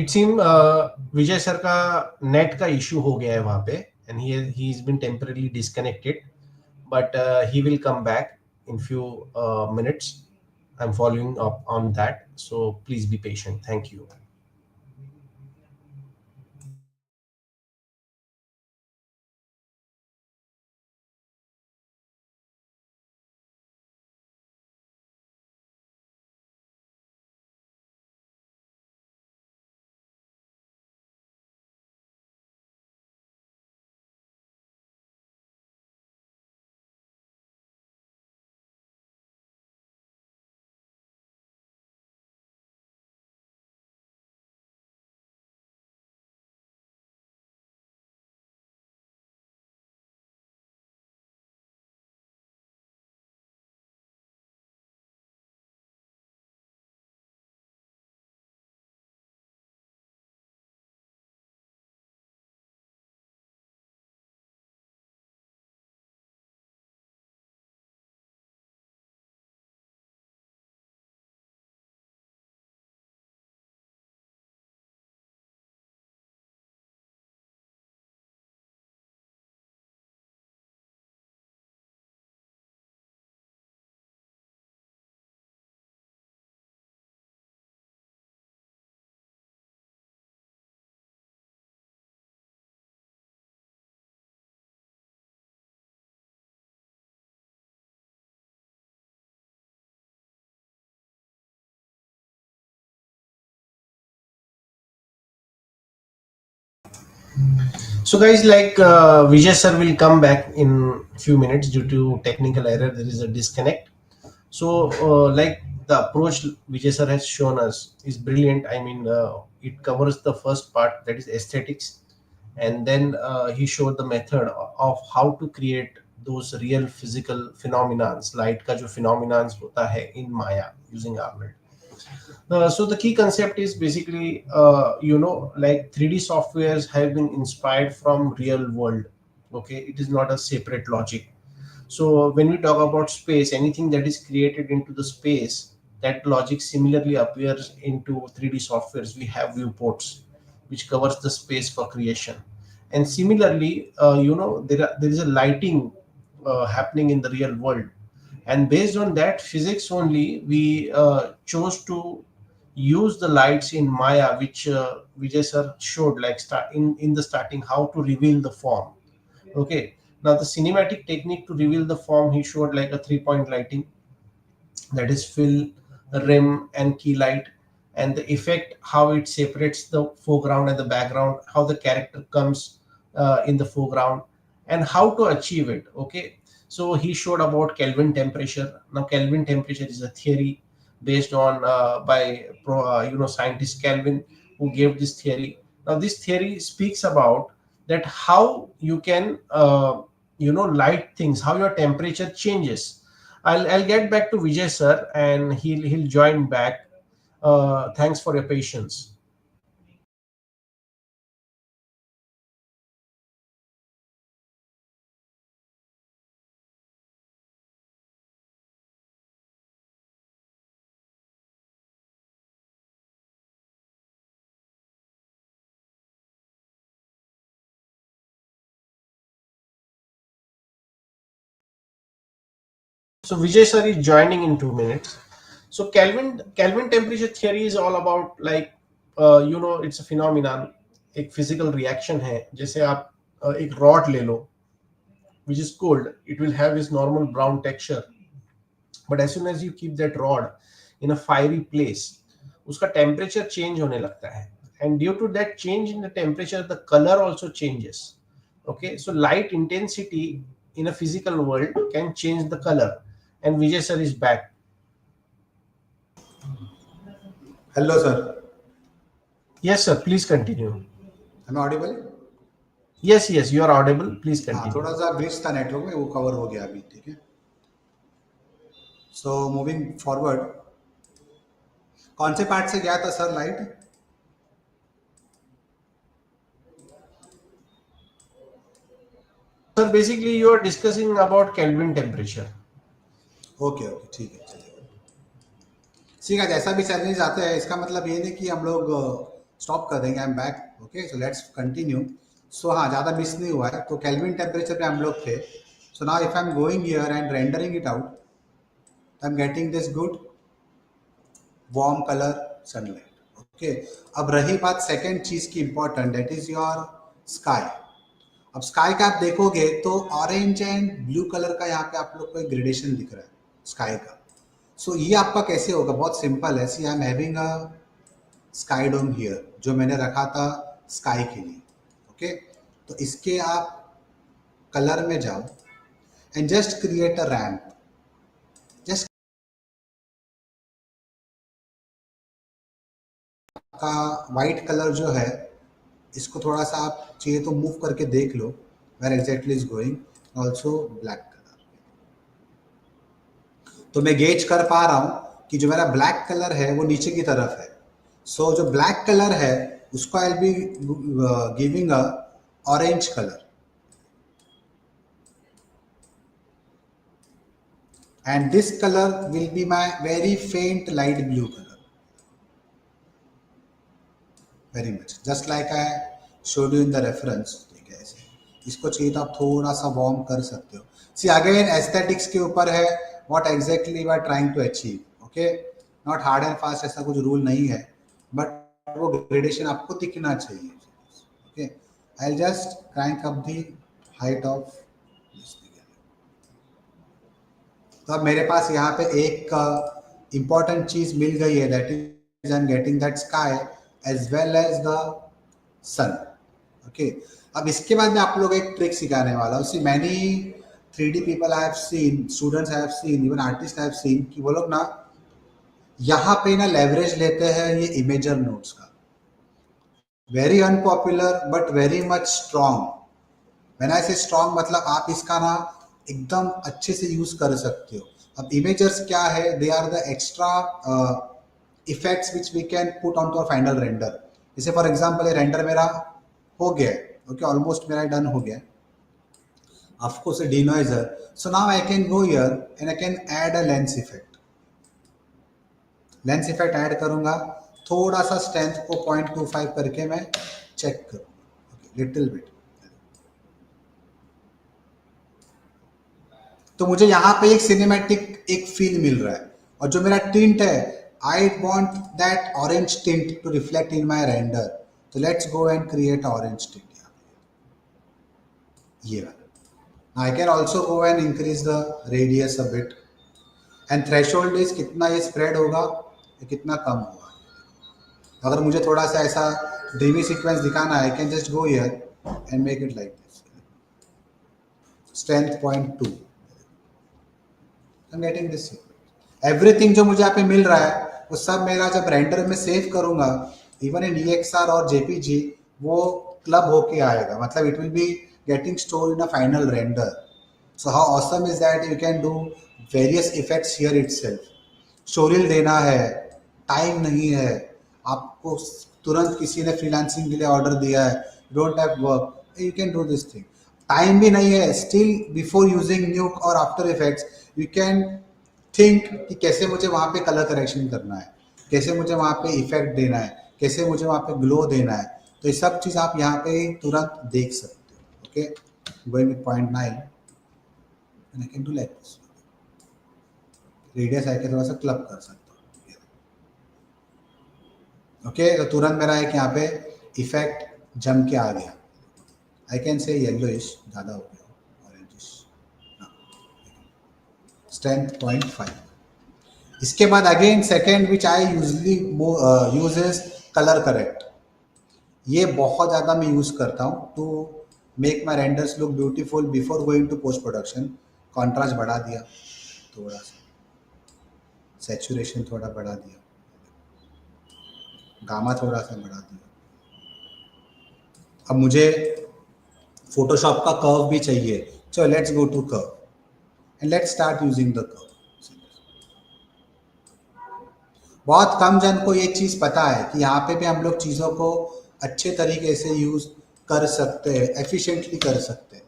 S1: It seems Vijay sir का net का issue हो गया है वहाँ पे, and he's been temporarily disconnected, but he will come back in few minutes. I'm following up on that, so please be patient. Thank you. So guys, like Vijay sir will come back in few minutes due to technical error. There is a disconnect. So like the approach Vijay sir has shown us is brilliant. I mean, it covers the first part, that is aesthetics, and then he showed the method of how to create those real physical phenomenons, light का जो phenomenons होता है in Maya using Arnold. So the key concept is basically, like 3D softwares have been inspired from real world. Okay, it is not a separate logic. So when we talk about space, anything that is created into the space, that logic similarly appears into 3D softwares. We have viewports, which covers the space for creation, and similarly, there is a lighting happening in the real world, and based on that physics only, we chose to use the lights in Maya, which Vijay sir showed, like start in the starting, how to reveal the form. Okay. Now the cinematic technique to reveal the form, he showed like a 3 point lighting, that is fill, rim, and key light, and the effect, how it separates the foreground and the background, how the character comes in the foreground, and how to achieve it. Okay, so he showed about Kelvin temperature. Now Kelvin temperature is a theory based on by scientist Kelvin, who gave this theory. Now this theory speaks about that how you can light things, how your temperature changes. I'll get back to Vijay sir, and he'll join back. Thanks for your patience. So Vijay sir is joining in 2 minutes. So Kelvin temperature theory is all about, like, it's a phenomenon, एक physical reaction है. जैसे आप एक rod ले लो, which is cold, it will have its normal brown texture, but as soon as you keep that rod in a fiery place, उसका temperature change होने लगता है, and due to that change in the temperature, the color also changes. Okay, so light intensity in a physical world can change the color, and Vijay sir is back.
S2: Hello, sir.
S1: Yes sir, please continue.
S2: Am I audible?
S1: Yes, you are audible, please
S2: हाँ,
S1: continue.
S2: थोड़ा सा bridge था network में, वो cover हो गया अभी, ठीक है. सो मूविंग फॉरवर्ड, कौन से पार्ट से गया था sir light?
S1: Sir, basically you are discussing about Kelvin temperature.
S2: Okay okay, ठीक है, चलिए. ठीक है, जैसा भी चलने जाते हैं, इसका मतलब ये नहीं कि हम लोग स्टॉप कर देंगे. I am back. Okay, so let's continue. So हाँ, ज़्यादा मिस नहीं हुआ है. तो केल्विन टेम्परेचर पे हम लोग थे. So now if I am going here and rendering it out, I am getting this good warm colour sunlight. Okay, अब रही बात सेकेंड चीज़ की important, that is your sky. अब स्काई का आप देखोगे तो ऑरेंज एंड ब्लू कलर का यहाँ पे आप लोग को एक ग्रेडेशन दिख रहा है स्काई का. सो ये आपका कैसे होगा? बहुत सिंपल है. See I am having a sky dome here, जो मैंने रखा था स्काई के लिए. ओके, तो इसके आप कलर में जाओ and just create a ramp. Just का वाइट कलर जो है, इसको थोड़ा सा आप चाहिए तो मूव करके देख लो where exactly is going. Also black colour. तो मैं गेज कर पा रहा हूँ कि जो मेरा ब्लैक कलर है वो नीचे की तरफ है. सो जो ब्लैक कलर है उसको आई will be giving a orange colour, and this color will be my very faint light blue color, very much just like I showed you in the reference. ठीक है, ऐसे इसको चाहिए तो आप थोड़ा सा वार्म कर सकते हो. सी अगेन एस्थेटिक्स के ऊपर है, what exactly you are trying to achieve. Okay, not hard and fast, ऐसा कुछ रूल नहीं है, बट वो ग्रेडेशन आपको दिखना चाहिए. Okay, I will just crank up the height of. तो अब मेरे पास यहाँ पे एक इम्पॉर्टेंट चीज मिल गई है, that is I am getting that sky as well as the sun. Okay, अब इसके बाद मैं आप लोग एक ट्रिक सिखाने वाला हूँ. See many 3D people I have seen, students I have seen, even artist I have seen कि वो लोग ना यहाँ पे ना लेवरेज लेते हैं ये इमेजर नोट्स का. Very unpopular but very much strong. When I से स्ट्रॉन्ग मतलब आप इसका ना एकदम अच्छे से यूज कर सकते हो. अब इमेजर्स क्या है, they are the extra effects which we can put on to a final render. जैसे फॉर एग्जांपल ये रेंडर मेरा हो गया है, ओके, ऑलमोस्ट मेरा डन हो गया है. Of course a denoiser, so now I can go here and I can add a lens effect. Lens effect add करूंगा, थोड़ा सा स्ट्रेंथ को 0.25 करके मैं चेक करूंगा, लिटिल बिट. तो मुझे यहाँ पे एक सिनेमैटिक एक फील मिल रहा है. और जो मेरा टिंट है, I want that orange tint to reflect in my render. तो let's go and create orange tint. ये वाला I can also go and increase the radius a bit. And threshold is कितना ये स्प्रेड होगा या कितना कम होगा. अगर मुझे थोड़ा सा ऐसा ड्रीमी सीक्वेंस दिखाना है, आई can just go here and make it like this. Strength 0.2. I am getting this. Everything जो मुझे यहाँ पे मिल रहा है वो सब मेरा जब रेंडर में सेव करूंगा, इवन इन EXR और JPG, वो क्लब होके आएगा. मतलब it will be getting store in a final render. So how awesome is that you can do various effects here itself. Showreel देना है, टाइम नहीं है आपको, तुरंत किसी ने फ्रीलांसिंग के लिए ऑर्डर दिया है, don't have work, you can do this thing. Time भी नहीं है, स्टिल बिफोर यूजिंग न्यूक और after effects you can think कि कैसे मुझे वहाँ पे कलर करेक्शन करना है, कैसे मुझे वहाँ पे इफेक्ट देना है, कैसे मुझे वहाँ पे ग्लो देना है. तो ये सब चीज़ आप यहाँ पे तुरंत देख सकते हो. Okay, going with 0.9 and I can do like this. Radius आके थोड़ा सा क्लब कर सकता हूँ. ओके, तो तुरंत मेरा एक यहाँ पे इफेक्ट जम के आ गया. आई कैन से येलोइश ज़्यादा हो गया, ऑरेंजिश. स्ट्रेंथ 0.5. इसके बाद again second which I usually use is colour correct. ये बहुत ज़्यादा मैं यूज़ करता हूँ to make my renders look beautiful before going to post production. Contrast बढ़ा दिया थोड़ा सा, सैचुरेशन थोड़ा बढ़ा दिया, गामा थोड़ा सा बढ़ा दिया. अब मुझे फोटोशॉप का कर्व भी चाहिए, so let's go to curve and let's start using the curve. बहुत कम जन को ये चीज़ पता है कि यहाँ पे भी हम लोग चीज़ों को अच्छे तरीके से यूज़ कर सकते हैं, एफिशिएंटली कर सकते हैं.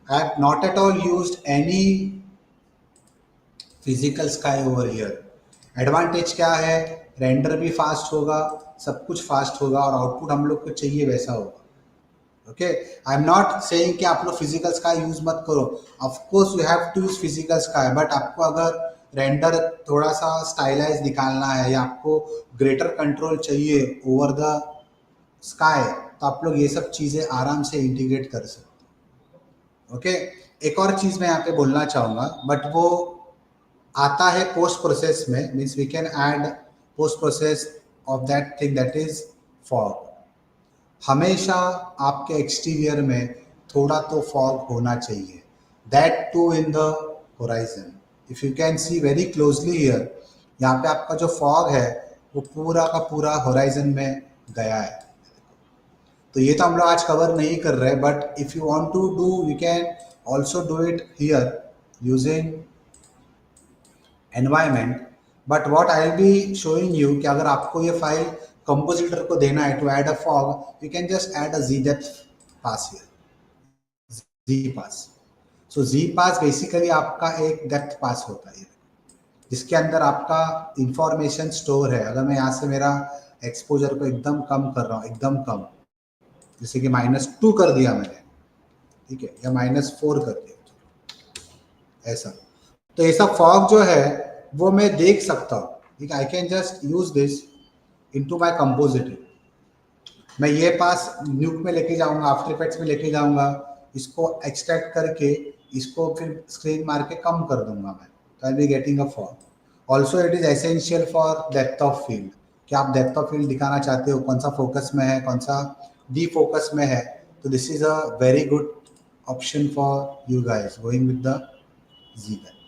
S2: I have not at all used any physical sky over here. Advantage क्या है, रेंडर भी फास्ट होगा, सब कुछ फास्ट होगा और आउटपुट हम लोग को चाहिए वैसा होगा. Okay, I am not saying कि आप लोग फिजिकल स्काई यूज मत करो. Of course you have to use physical sky, but आपको अगर रेंडर थोड़ा सा स्टाइलाइज निकालना है या आपको ग्रेटर कंट्रोल चाहिए ओवर द स्काई, तो आप लोग ये सब चीज़ें आराम से इंटीग्रेट कर सकते हो. ओके, एक और चीज़ मैं यहाँ पे बोलना चाहूँगा, बट वो आता है पोस्ट प्रोसेस में. Means we can add post process of that thing, that is fog. हमेशा आपके एक्सटीरियर में थोड़ा तो फॉग होना चाहिए, that too in the horizon. If you can see very closely here, यहाँ पे आपका जो फॉग है वो पूरा का पूरा होराइजन में गया है. तो ये तो हम लोग आज कवर नहीं कर रहे, but if you want to do we can also do it here using environment. But what I will be showing you कि अगर आपको ये फाइल कंपोजिटर को देना है to add a fog, you can just add a Z depth pass here, Z pass. So Z pass basically आपका एक depth पास होता है जिसके अंदर आपका इंफॉर्मेशन स्टोर है. अगर मैं यहाँ से मेरा एक्सपोजर को एकदम कम कर रहा हूँ, एकदम कम, जैसे कि -2 कर दिया मैंने, ठीक है, या -4 कर दिया, ऐसा. तो ऐसा फॉग जो है वो मैं देख सकता हूँ. ठीक है, आई can just use this into my compositing. मैं ये पास न्यूक में लेके जाऊंगा, आफ्टर इफेक्ट्स में लेके जाऊंगा, इसको एक्सट्रैक्ट करके इसको फिर स्क्रीन मार के कम कर दूंगा मैं, तो I be getting a fog. Also it is essential for depth of field. कि आप डेप्थ ऑफ फील्ड दिखाना चाहते हो, कौन सा फोकस में है, कौन सा डी फोकस में है, तो this is a very good option for you guys going with the ji band.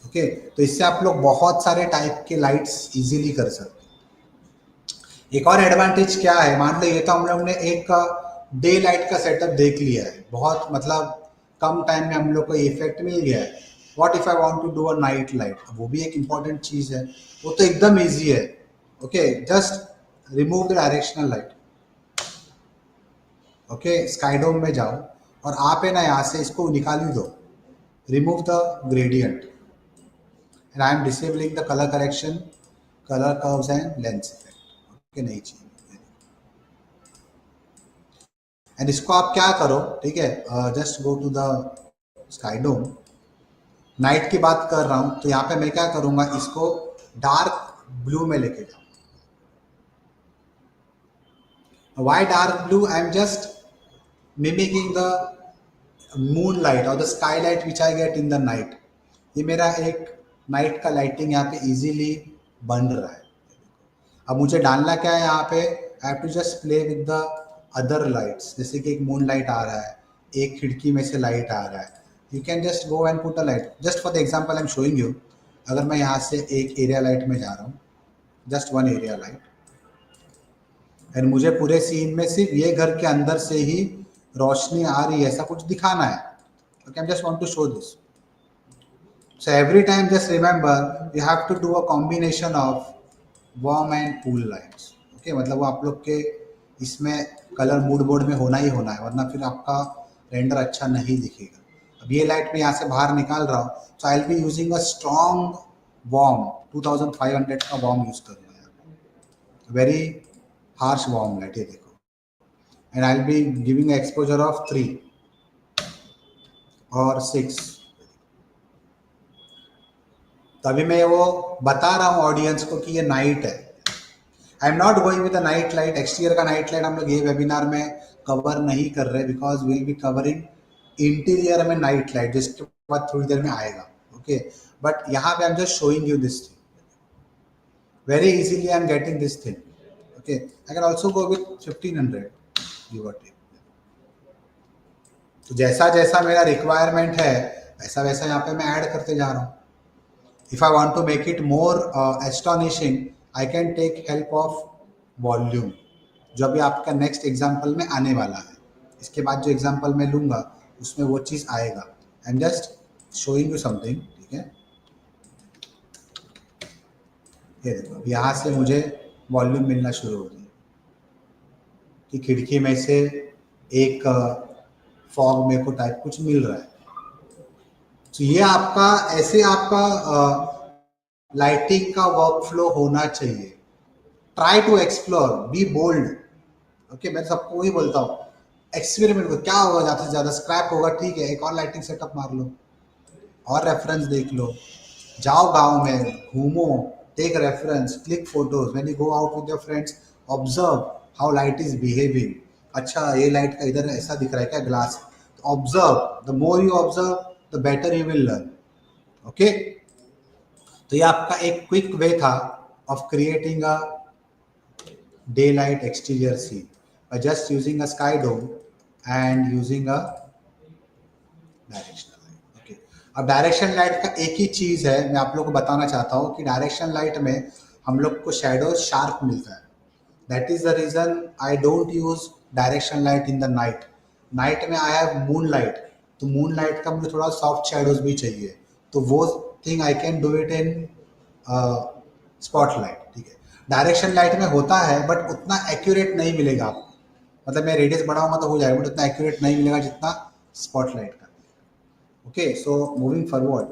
S2: Okay, तो इससे आप लोग बहुत सारे टाइप के लाइट्स इजीली कर सकते हैं। एक और एडवांटेज क्या है, मान लो ये तो हम लोग ने एक डे लाइट का सेटअप देख लिया है, बहुत मतलब कम टाइम में हम लोग को इफेक्ट मिल गया है। What if I want to do a night light, वो भी एक इंपॉर्टेंट चीज है, वो तो एकदम इजी है। Okay, just remove the directional light. Okay, skydome में जाओ और आप है ना यहाँ से इसको निकाल ही दो, remove the gradient, and I am disabling the colour correction, colour curves and lens effect. Okay, नहीं चाहिए। एंड इसको आप क्या करो, ठीक है, just go to the skydome. Night की बात कर रहा हूँ तो यहाँ पे मैं क्या करूँगा, इसको डार्क ब्लू में लेके जाऊँ। Why dark blue? I am just mimicking the moon light और the sky light which I get in the night. ये मेरा एक नाइट का लाइटिंग यहाँ पे इजीली बन रहा है। अब मुझे डालना क्या है यहाँ पे, I have to just play with the other lights, जैसे कि एक मून लाइट आ रहा है, एक खिड़की में से लाइट आ रहा है। You can just go and put a light, just for the example I am showing you. अगर मैं यहाँ से एक एरिया लाइट में जा रहा हूँ, just one area light, and मुझे पूरे सीन में सिर्फ ये घर के अंदर से ही रोशनी आ रही है, ऐसा कुछ दिखाना है। Okay, I just want to show this. So every time just remember you have to do a combination of warm and cool lights. Okay, मतलब वो आप लोग के इसमें कलर मूड बोर्ड में होना ही होना है, वरना फिर आपका रेंडर अच्छा नहीं दिखेगा। अब ये लाइट मैं यहाँ से बाहर निकाल रहा हूँ, so I'll be using a strong warm 2500 का warm यूज करूँगा यहाँ पे, very harsh warm light, ये देखो, and I'll be giving an exposure of 3 और 6। तो अभी मैं वो बता रहा हूँ ऑडियंस को कि ये नाइट है। I am not going with night light, exterior का नाइट लाइट हम लोग ये वेबिनार में कवर नहीं कर रहे, because will be covering interior में नाइट लाइट, जिसके बाद थोड़ी देर में आएगा। ओके, बट यहाँ पे I am just showing you this thing, very easily I am getting this thing. Okay, I can also go with 1500 give और टेक। तो जैसा जैसा मेरा रिक्वायरमेंट है वैसा वैसा यहाँ पे मैं ऐड करते जा रहा हूँ। If I want to make it more astonishing, I can take help of volume, जो अभी आपका नेक्स्ट एग्जाम्पल में आने वाला है। इसके बाद जो एग्जाम्पल मैं लूँगा उसमें वो चीज़ आएगा। आई am just showing you something, ठीक है। ये देखो, अब यहाँ से मुझे वॉल्यूम मिलना शुरू हो गया कि खिड़की में से एक फॉग मेरे को टाइप कुछ मिल रहा है। तो ये आपका ऐसे आपका लाइटिंग का वर्क फ्लो होना चाहिए। Try to explore, be bold. Okay, मैं सबको वही बोलता हूँ, एक्सपेरिमेंट करो, क्या होगा, ज़्यादा से ज़्यादा स्क्रैप होगा, ठीक है, एक और लाइटिंग सेटअप मार लो और रेफरेंस देख लो, जाओ गांव में घूमो, take reference, click photos, when you go out with your friends observe how light is behaving. अच्छा, ये लाइट का इधर ऐसा दिख रहा है क्या ग्लास, तो observe, the more you observe the better you will learn. Okay, तो ये आपका एक क्विक वे था of creating a day light exterior scene by just using a sky dome and using a directional light. Okay, अब direction light का एक ही चीज़ है, मैं आप लोग को बताना चाहता हूँ कि डायरेक्शन लाइट में हम लोग को शेडो शार्प मिलता है। That is the reason I don't use direction light in the night. Night में आई हैव मून लाइट, तो मून लाइट का मुझे थोड़ा सॉफ्ट शेडोज भी चाहिए, तो वो thing I can do it in spotlight, ठीक है। डायरेक्शन लाइट में होता है बट उतना एक्यूरेट नहीं मिलेगा आपको, मतलब मैं रेडियस बढ़ाऊंगा तो हो जाएगा, बट उतना एक्यूरेट नहीं मिलेगा जितना स्पॉटलाइट का। ओके, सो मूविंग फॉरवर्ड,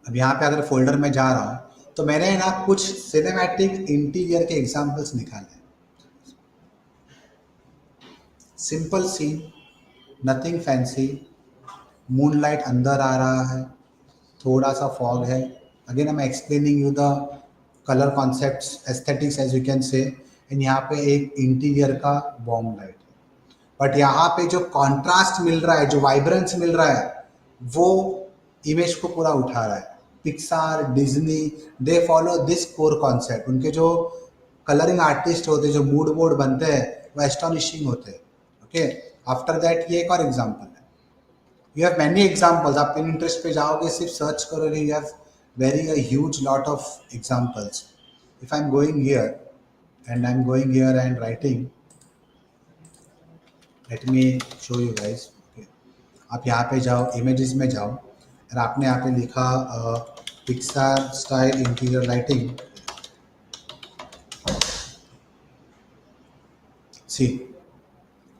S2: अब यहाँ पे अगर फोल्डर में जा रहा हूँ तो मैंने ना कुछ सिनेमैटिक इंटीरियर के एग्जांपल्स निकाले। Simple scene, nothing fancy, moonlight अंदर आ रहा है, थोड़ा सा फॉग है। Again I am explaining you the colour concepts, aesthetics as you can say, and यहाँ पे एक इंटीरियर का बॉम लाइट, बट यहाँ पे जो कॉन्ट्रास्ट मिल रहा है, जो वाइब्रेंस मिल रहा है, वो इमेज को पूरा उठा रहा है। Pixar, Disney, they follow this core concept. उनके जो कलरिंग आर्टिस्ट होते हैं, जो मूड बोर्ड बनते हैं, वो एस्टॉनिशिंग होते हैं. ओके, आफ्टर दैट ये एक और एग्जाम्पल है. You have many examples. आप पिन इंटरेस्ट पे जाओगे, सिर्फ सर्च करोगे, you have very a huge lot of examples. If I am going here and I am going here and writing, let me show you guys. आप यहाँ पे जाओ, images में जाओ, और आपने यहाँ पे लिखा पिक्सार स्टाइल इंटीरियर लाइटिंग. सी,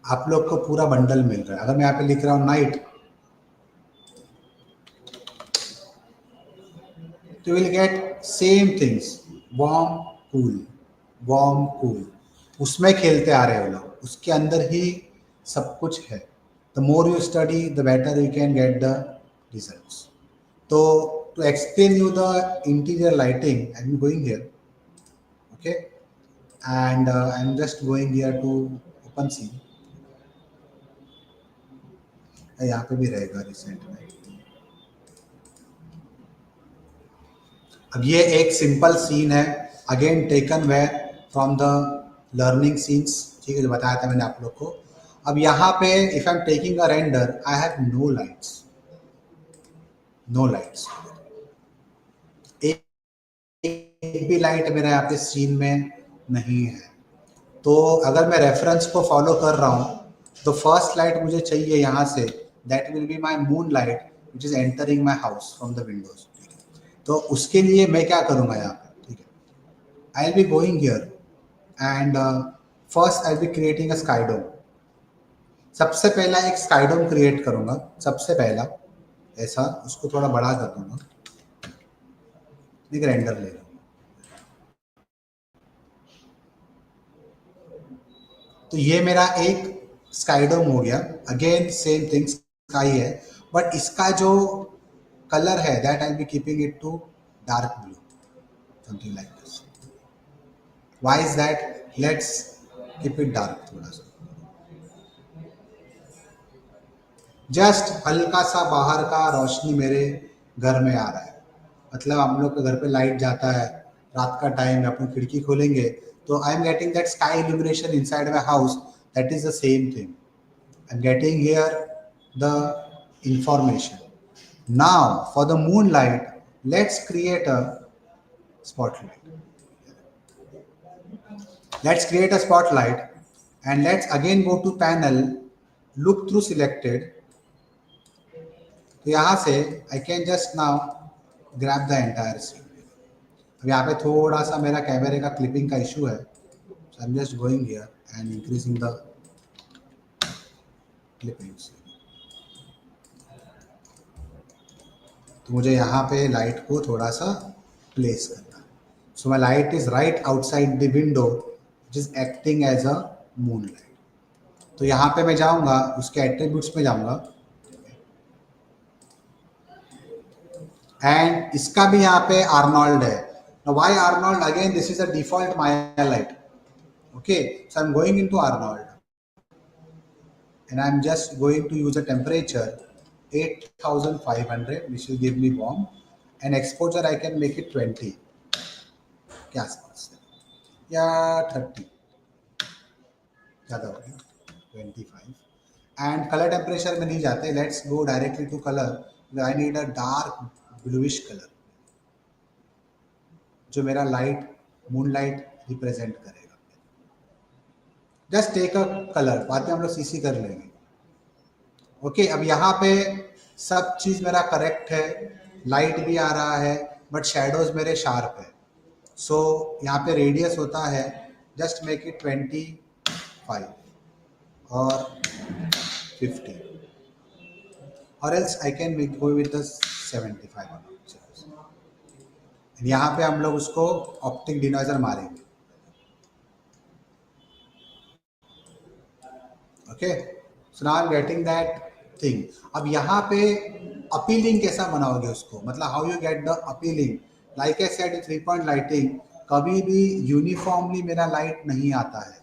S2: आप लोग को पूरा बंडल मिल रहा है. अगर मैं यहाँ पे लिख रहा हूँ नाइट, तो will get same things, warm cool, warm cool. उसमें खेलते आ रहे हो लोग, उसके अंदर ही सब कुछ है. The more you study, the better you can get the results. तो to explain you the interior lighting, I am going here. Okay, and I am just going here to open C. यहाँ पे भी रहेगा recent में. अब ये एक simple scene है, again taken way from the learning scenes. ठीक है, जो बताया था मैंने आप लोग को. अब यहाँ पे if I am taking a render, I have no lights, no lights. एक भी लाइट मेरा यहाँ पे सीन में नहीं है. तो अगर मैं रेफरेंस को फॉलो कर रहा हूँ, तो फर्स्ट लाइट मुझे चाहिए यहाँ से, that will be my moon light which is entering my house from the Windows. तो उसके लिए मैं क्या करूँगा यहाँ पे, ठीक है, I will be going here and first I will be creating a skydome. सबसे पहला एक स्काईडोम क्रिएट करूँगा, सबसे पहला ऐसा. उसको थोड़ा बड़ा कर दूंगा, एक रेंडर ले लूँ. तो ये मेरा एक स्काईडोम हो गया. अगेन सेम थिंग, स्काई है, बट इसका जो कलर है, that I be keeping it to dark blue, something like this. Why is that? Let's keep it dark थोड़ा सा. जस्ट हल्का सा बाहर का रोशनी मेरे घर में आ रहा है. मतलब हम लोग के घर पे लाइट जाता है रात का टाइम में, अपनी खिड़की खोलेंगे तो I am getting that sky illumination inside my house. That is the same thing. I am getting here the information. Now for the moon light, let's create a spotlight. Let's create a spotlight and let's again go to panel, look through selected. तो यहाँ से I can just now grab the entire scene. अब यहाँ पे थोड़ा सा मेरा कैमरे का क्लिपिंग का इशू है, so I'm just going here and increasing the clippings. तो मुझे यहाँ पे लाइट को थोड़ा सा प्लेस करना है. So my light is right outside the window, which is acting as a moonlight. तो यहाँ पे मैं जाऊँगा, उसके एट्रीब्यूट्स में जाऊँगा, एंड इसका भी यहाँ पे आर्नोल्ड है. Now why Arnold? Again, this is a default Maya light. Okay, so I'm going into Arnold and I'm just going to use a temperature 8500, which will give me warm, and exposure I can make it 20 के आसपास या 30, ज़्यादा हो गया 25. And colour temperature में नहीं जाते, let's go directly to colour. I need a dark bluish colour जो मेरा लाइट, मून लाइट रिप्रेजेंट करेगा. जस्ट टेक अ कलर, बाद में हम लोग सीसी कर लेंगे. ओके, अब यहाँ पे सब चीज़ मेरा करेक्ट है, लाइट भी आ रहा है, बट शेडोज मेरे शार्प है. सो यहाँ पे रेडियस होता है, जस्ट मेक इट 25 और 50, और else I can go with the 75. यहाँ पे हम लोग उसको ऑप्टिक डिनॉइजर मारेंगे. Okay, so now I am getting that thing. अब यहाँ पे अपीलिंग कैसा बनाओगे उसको, मतलब how you get the appealing. Like I said, 3 point lighting कभी भी यूनिफॉर्मली मेरा लाइट नहीं आता है.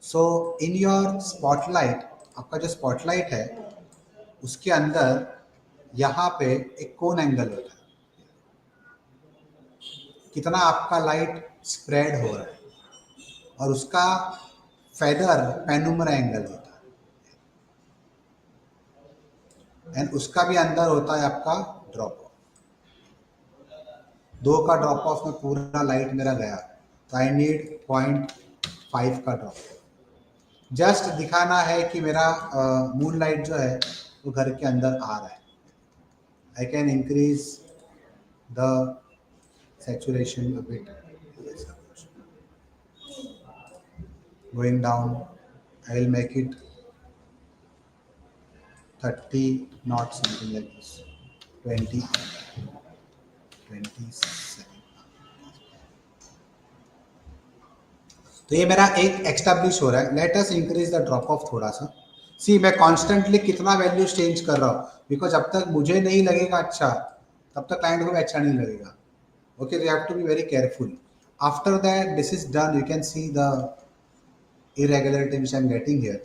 S2: सो इन योर स्पॉटलाइट, आपका जो स्पॉटलाइट है उसके अंदर यहाँ पे एक कोन एंगल होता है, कितना आपका लाइट स्प्रेड हो रहा है. और उसका फेदर पेनुमरा एंगल होता है, एंड उसका भी अंदर होता है आपका ड्रॉप ऑफ। दो का ड्रॉप ऑफ में पूरा लाइट मेरा गया, तो आई नीड 0.5 का ड्रॉप ऑफ। जस्ट दिखाना है कि मेरा मून लाइट जो है वो घर के अंदर आ रहा है। I can increase the saturation a bit. Going down, I will make it 30 not something like this. 20, 27. तो ये मेरा एक एस्टैब्लिश हो रहा है। Let us increase the drop of थोड़ा सा। सी मैं कॉन्स्टेंटली कितना वैल्यू चेंज कर रहा हूँ, बिकॉज जब तक मुझे नहीं लगेगा अच्छा, तब तक क्लाइंट को भी अच्छा नहीं लगेगा। Okay, you have to be very careful. After that, this is done. You can see the irregularity which I'm getting here.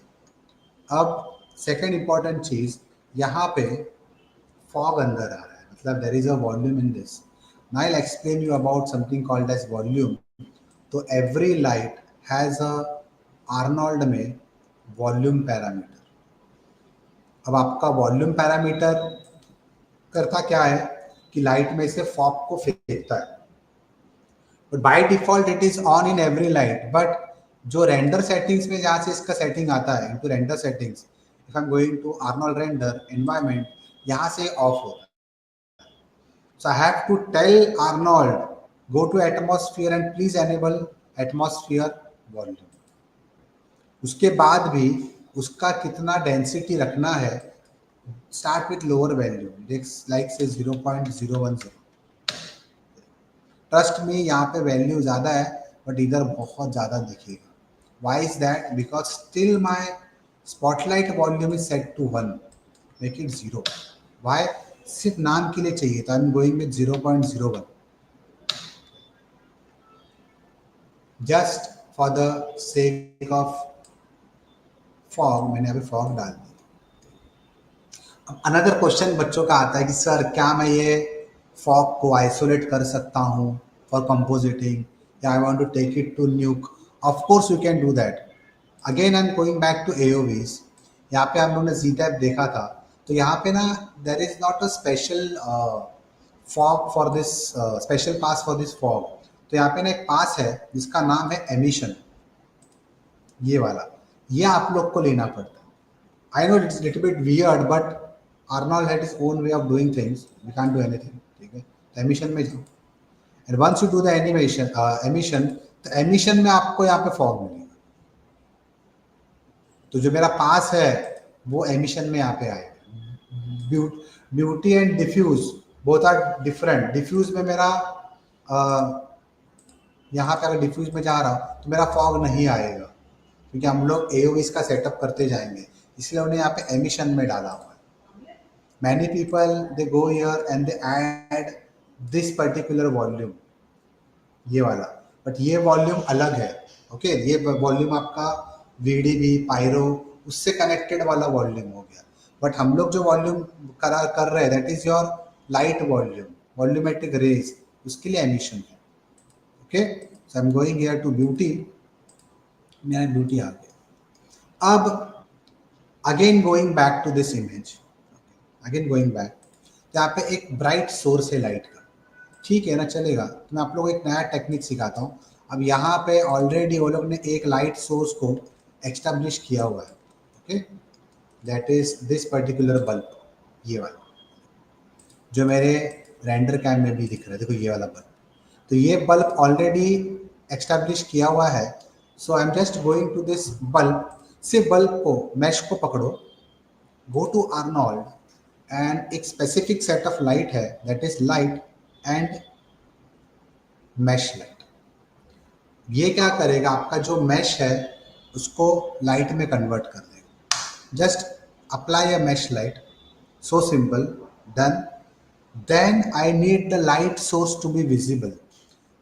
S2: अब second important चीज, यहाँ पे fog अंदर आ रहा है, मतलब there is a volume in this. Now I'll explain you about something called as volume. तो every light has a Arnold में volume parameter. अब आपका वॉल्यूम पैरामीटर करता क्या है कि लाइट में से फॉग को फेंकता है, but by default it is on in every light. But जो रेंडर सेटिंग्स में जहाँ से इसका सेटिंग आता है, into render settings, if I am going to Arnold render environment, यहाँ से ऑफ होता है। So I have to tell Arnold go to atmosphere and please enable atmosphere volume. उसके बाद भी उसका कितना डेंसिटी रखना है, start with lower value, like say 0.010। Trust में यहाँ पे वैल्यू ज़्यादा है, बट इधर बहुत ज़्यादा दिखेगा। Why is that? Because still my spotlight volume is set to 1, make it 0। Why? सिर्फ नाम के लिए चाहिए, तो I am going with 0.01 just for the sake of fog. मैंने अभी फॉग डाल दी। अब अनदर क्वेश्चन बच्चों का आता है कि सर क्या मैं ये फॉग को आइसोलेट कर सकता हूँ फॉर कंपोजिटिंग, या I want to take it to Nuke? Of course you can do that. Again I am going back to AOVs। यहाँ पे हम लोगों ने Z टाइप देखा था, तो यहाँ पे ना there is not a special fog for this, special pass for this fog. तो यहाँ पे ना एक पास है जिसका नाम है एमिशन, ये वाला, ये आप लोग को लेना पड़ता है। I know it's a little bit weird, but Arnold had his own way of doing things. We can't do anything. ठीक है, तो एमिशन में जाओ, and once you do the animation emission, तो एमिशन में आपको यहाँ पे फॉग मिलेगा। तो जो मेरा पास है वो एमिशन में यहाँ पे आएगा। Beauty and diffuse both are different. Diffuse में मेरा यहाँ पे अगर डिफ्यूज में जा रहा हूँ तो मेरा फॉग नहीं आएगा, क्योंकि हम लोग AOVs का सेटअप करते जाएंगे, इसलिए उन्हें यहाँ पे एमिशन में डाला हुआ है। Many people they go here and they add this particular volume, ये वाला, बट ये वॉल्यूम अलग है। ओके, ये वॉल्यूम आपका VDB पायरो उससे कनेक्टेड वाला वॉल्यूम हो गया। बट हम लोग जो वॉल्यूम कर रहे हैं that is your light volume, volumetric rays, उसके लिए एमिशन है। Okay, so I am going here to beauty, मेरा ब्यूटी आ गया। अब again going back to this image, again going back, यहाँ पे एक ब्राइट सोर्स है लाइट का, ठीक है ना, चलेगा। तो मैं आप लोगों को एक नया टेक्निक सिखाता हूँ। अब यहाँ पे ऑलरेडी वो लोग ने एक लाइट सोर्स को एस्टेब्लिश किया हुआ है। Okay, that is this particular bulb, ये वाला जो मेरे रेंडर कैम में भी दिख रहा है, देखो ये वाला बल्ब। तो ये बल्ब ऑलरेडी एस्टेब्लिश किया हुआ है। So I am just going to this bulb, say bulb को, मैश को पकड़ो, गो टू आर्नोल्ड, एंड एक स्पेसिफिक सेट ऑफ लाइट है that is light and mesh light. ये क्या करेगा, आपका जो मैश है उसको लाइट में कन्वर्ट कर देगा। Just apply a mesh light, so simple, done. Then I need the light source to be visible.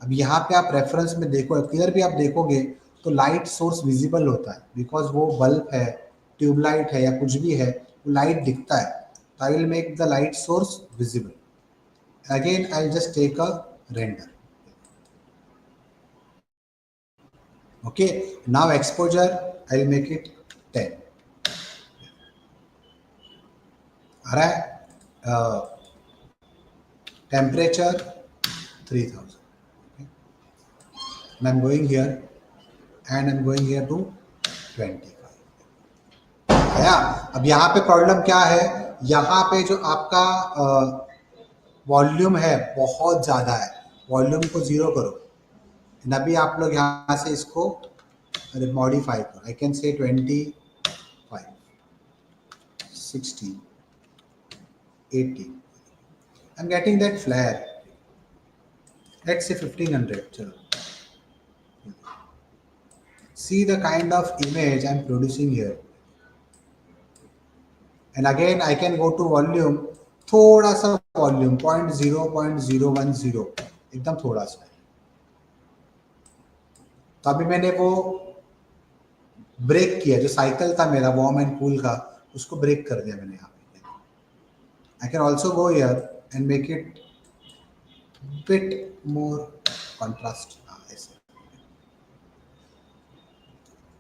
S2: अब यहाँ पे आप रेफरेंस में देखो, क्लियर भी आप देखोगे तो लाइट सोर्स विजिबल होता है, बिकॉज वो बल्ब है, ट्यूबलाइट है या कुछ भी है, वो लाइट दिखता है। तो I will make the light source visible. Again I just take a render. Okay, now exposure, I'll make it 10. Alright, uh, temperature 3000. Okay. And I'm going here and I'm going here to 25. आया? अब यहाँ पे problem क्या है, यहाँ पे जो आपका वॉल्यूम है बहुत ज़्यादा है, वॉल्यूम को जीरो करो। अभी आप लोग यहाँ से इसको मॉडिफाई करो, I can say 25, 60, 80. I'm getting that flare. Let's say 1500. Chalo. See the kind of image I'm producing here. And again, I can go to volume. थोड़ा सा वॉल्यूम 0.010 एकदम थोड़ा सा। तो अभी मैंने वो ब्रेक किया, जो साइकिल था मेरा वार्म एंड कूल का, उसको ब्रेक कर दिया मैंने यहाँ पे। आई can also go here and make it bit more contrast ऐसे।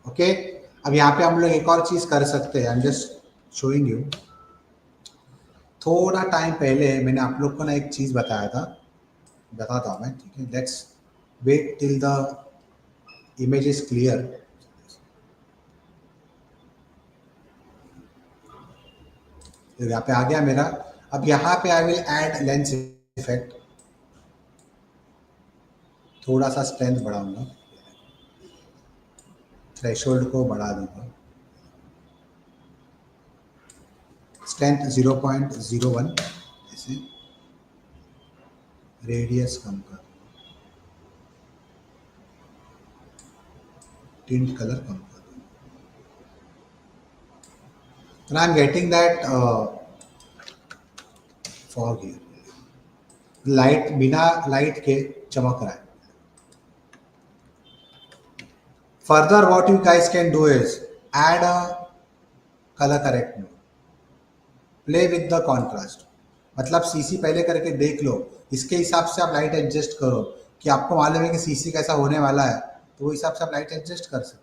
S2: ओके, अब यहाँ पे हम लोग एक और चीज कर सकते हैं। आई एम जस्ट शोइंग यू। थोड़ा टाइम पहले मैंने आप लोग को ना एक चीज बताया था, बताता हूँ मैं, ठीक है। Let's wait till the image is clear. यहाँ पे आ गया मेरा। अब यहाँ पे I will add lens effect, थोड़ा सा स्ट्रेंथ बढ़ाऊंगा, थ्रेशोल्ड को बढ़ा दूंगा, स्ट्रेंथ 0.01 ऐसे, रेडियस कम कर, टिंट कलर कम कर। तो I am getting that fog here, light बिना लाइट के चमक रहा है। Further what you guys can do is add a colour correct mode, play with the contrast. मतलब सीसी पहले करके देख लो, इसके हिसाब से आप लाइट एडजस्ट करो कि आपको मालूम है कि सीसी कैसा होने वाला है, तो वो हिसाब से आप लाइट एडजस्ट कर सकते हो।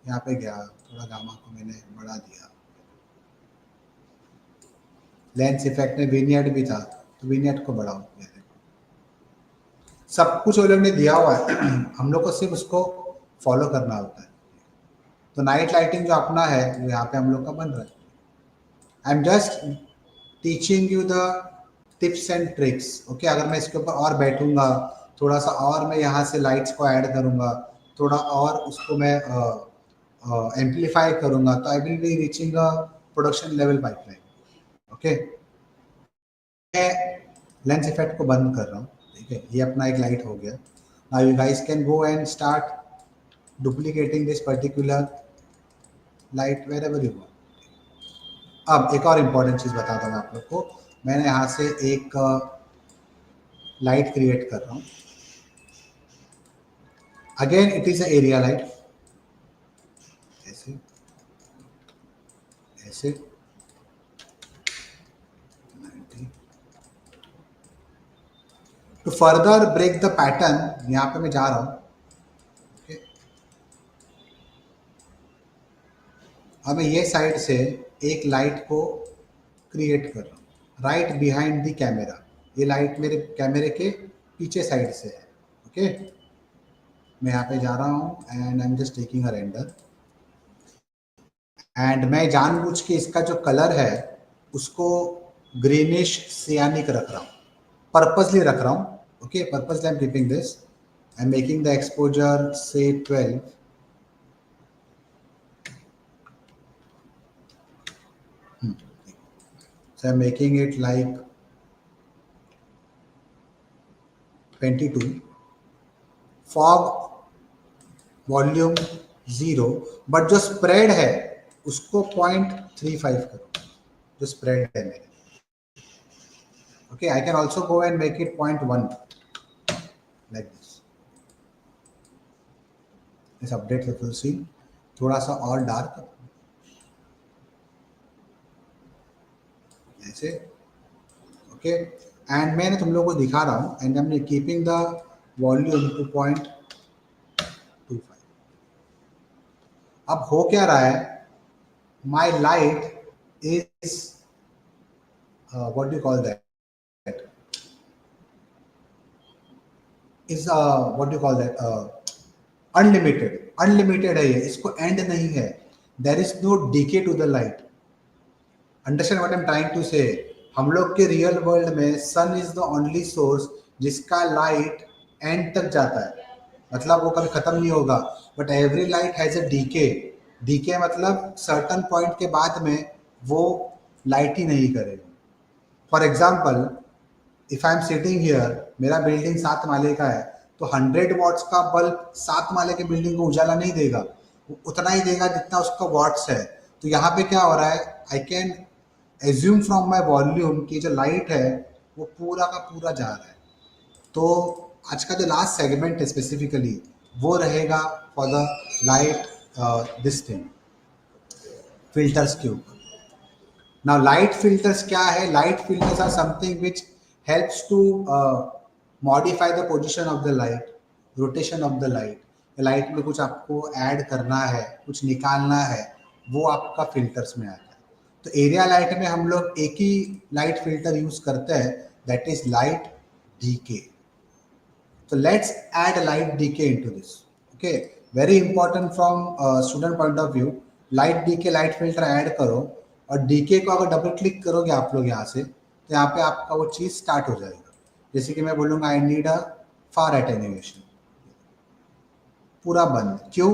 S2: यहाँ पे गया, थोड़ा गामा को मैंने बढ़ा दिया। लेंस इफेक्ट में विनियट भी था, तो विनियट को बढ़ाओ। सब कुछ वो लोग ने दिया हुआ है, हम लोग को सिर्फ उसको फॉलो करना होता है। तो नाइट लाइटिंग जो अपना है वो यहाँ पे हम लोग का बन रहा है। I am just teaching you the tips and tricks. Okay, अगर मैं इसके ऊपर और बैठूंगा, थोड़ा सा और मैं यहाँ से लाइट्स को ऐड करूंगा, थोड़ा और उसको मैं एम्पलीफाई करूंगा, तो I will be reaching a production level pipeline. Okay, मैं लेंस इफेक्ट को बंद कर रहा हूँ, ठीक है। ये अपना एक लाइट हो गया। Now you guys can go and start duplicating this particular light wherever you want. अब एक और इम्पॉर्टेंट चीज़ बताता हूँ मैं आप लोग को। मैंने यहाँ से एक लाइट क्रिएट कर रहा हूँ। Again it is a area light, ऐसे ऐसे 90। To further break the pattern, यहाँ पे मैं जा रहा हूँ। ओके, अब मैं ये साइड से एक लाइट को क्रिएट कर रहा हूँ राइट बिहाइंड द कैमरा। ये लाइट मेरे कैमरे के पीछे साइड से है। ओके, मैं यहाँ पे जा रहा हूँ and I am just taking a render. And मैं जानबूझ के इसका जो कलर है उसको ग्रीनिश सियानिक रख रहा हूँ, पर्पसली रख रहा हूँ। Okay, purposely I am keeping this. I am making the exposure से 12। So I'm making it like 22. Fog volume 0, but जो स्प्रेड है उसको 0.35 करो, जो स्प्रेड है मेरे। Okay, I can also go and make it 0.1 like this. इस update the full scene, थोड़ा सा और डार्क ऐसे। ओके, एंड मैंने तुम लोगों को दिखा रहा हूँ and I am keeping the volume to 0.25। अब हो क्या रहा है, my light is what do call that, is what do call that, unlimited, unlimited है ये, इसको एंड नहीं है, there is no decay to the light. Understand what I am trying to say. हम लोग के रियल वर्ल्ड में sun is the only source जिसका लाइट एंड तक जाता है, मतलब वो कभी खत्म नहीं होगा। But every light has a decay. Decay मतलब सर्टन पॉइंट के बाद में वो लाइट ही नहीं करेगा। For example, if I am sitting here, मेरा बिल्डिंग 7 माले का है, तो 100 वॉट्स का बल्ब 7 माले के बिल्डिंग को उजाला नहीं देगा, वो उतना ही देगा जितना उसका वॉट्स है। तो यहाँ पे क्या हो रहा है, I can assume from my volume कि जो लाइट है वो पूरा का पूरा जा रहा है। तो आज का जो लास्ट सेगमेंट है स्पेसिफिकली वो रहेगा for the light this thing, filters के ऊपर। Now, light filters क्या है? Light filters are something which helps to modify the position of the light, rotation of the light. Light में कुछ आपको ऐड करना है, कुछ निकालना है, वो आपका फिल्टर्स में आता है। तो एरिया लाइट में हम लोग एक ही लाइट फिल्टर यूज करते हैं, that is light decay. So let's add light decay into this. Okay, very important from student point of view. Light decay, light filter add करो, और डीके को अगर डबल क्लिक करोगे आप लोग यहाँ से, तो यहाँ पे आपका वो चीज़ स्टार्ट हो जाएगा। जैसे कि मैं बोलूँगा आई नीड अ फार एटेन्यूएशन, पूरा बंद। क्यों?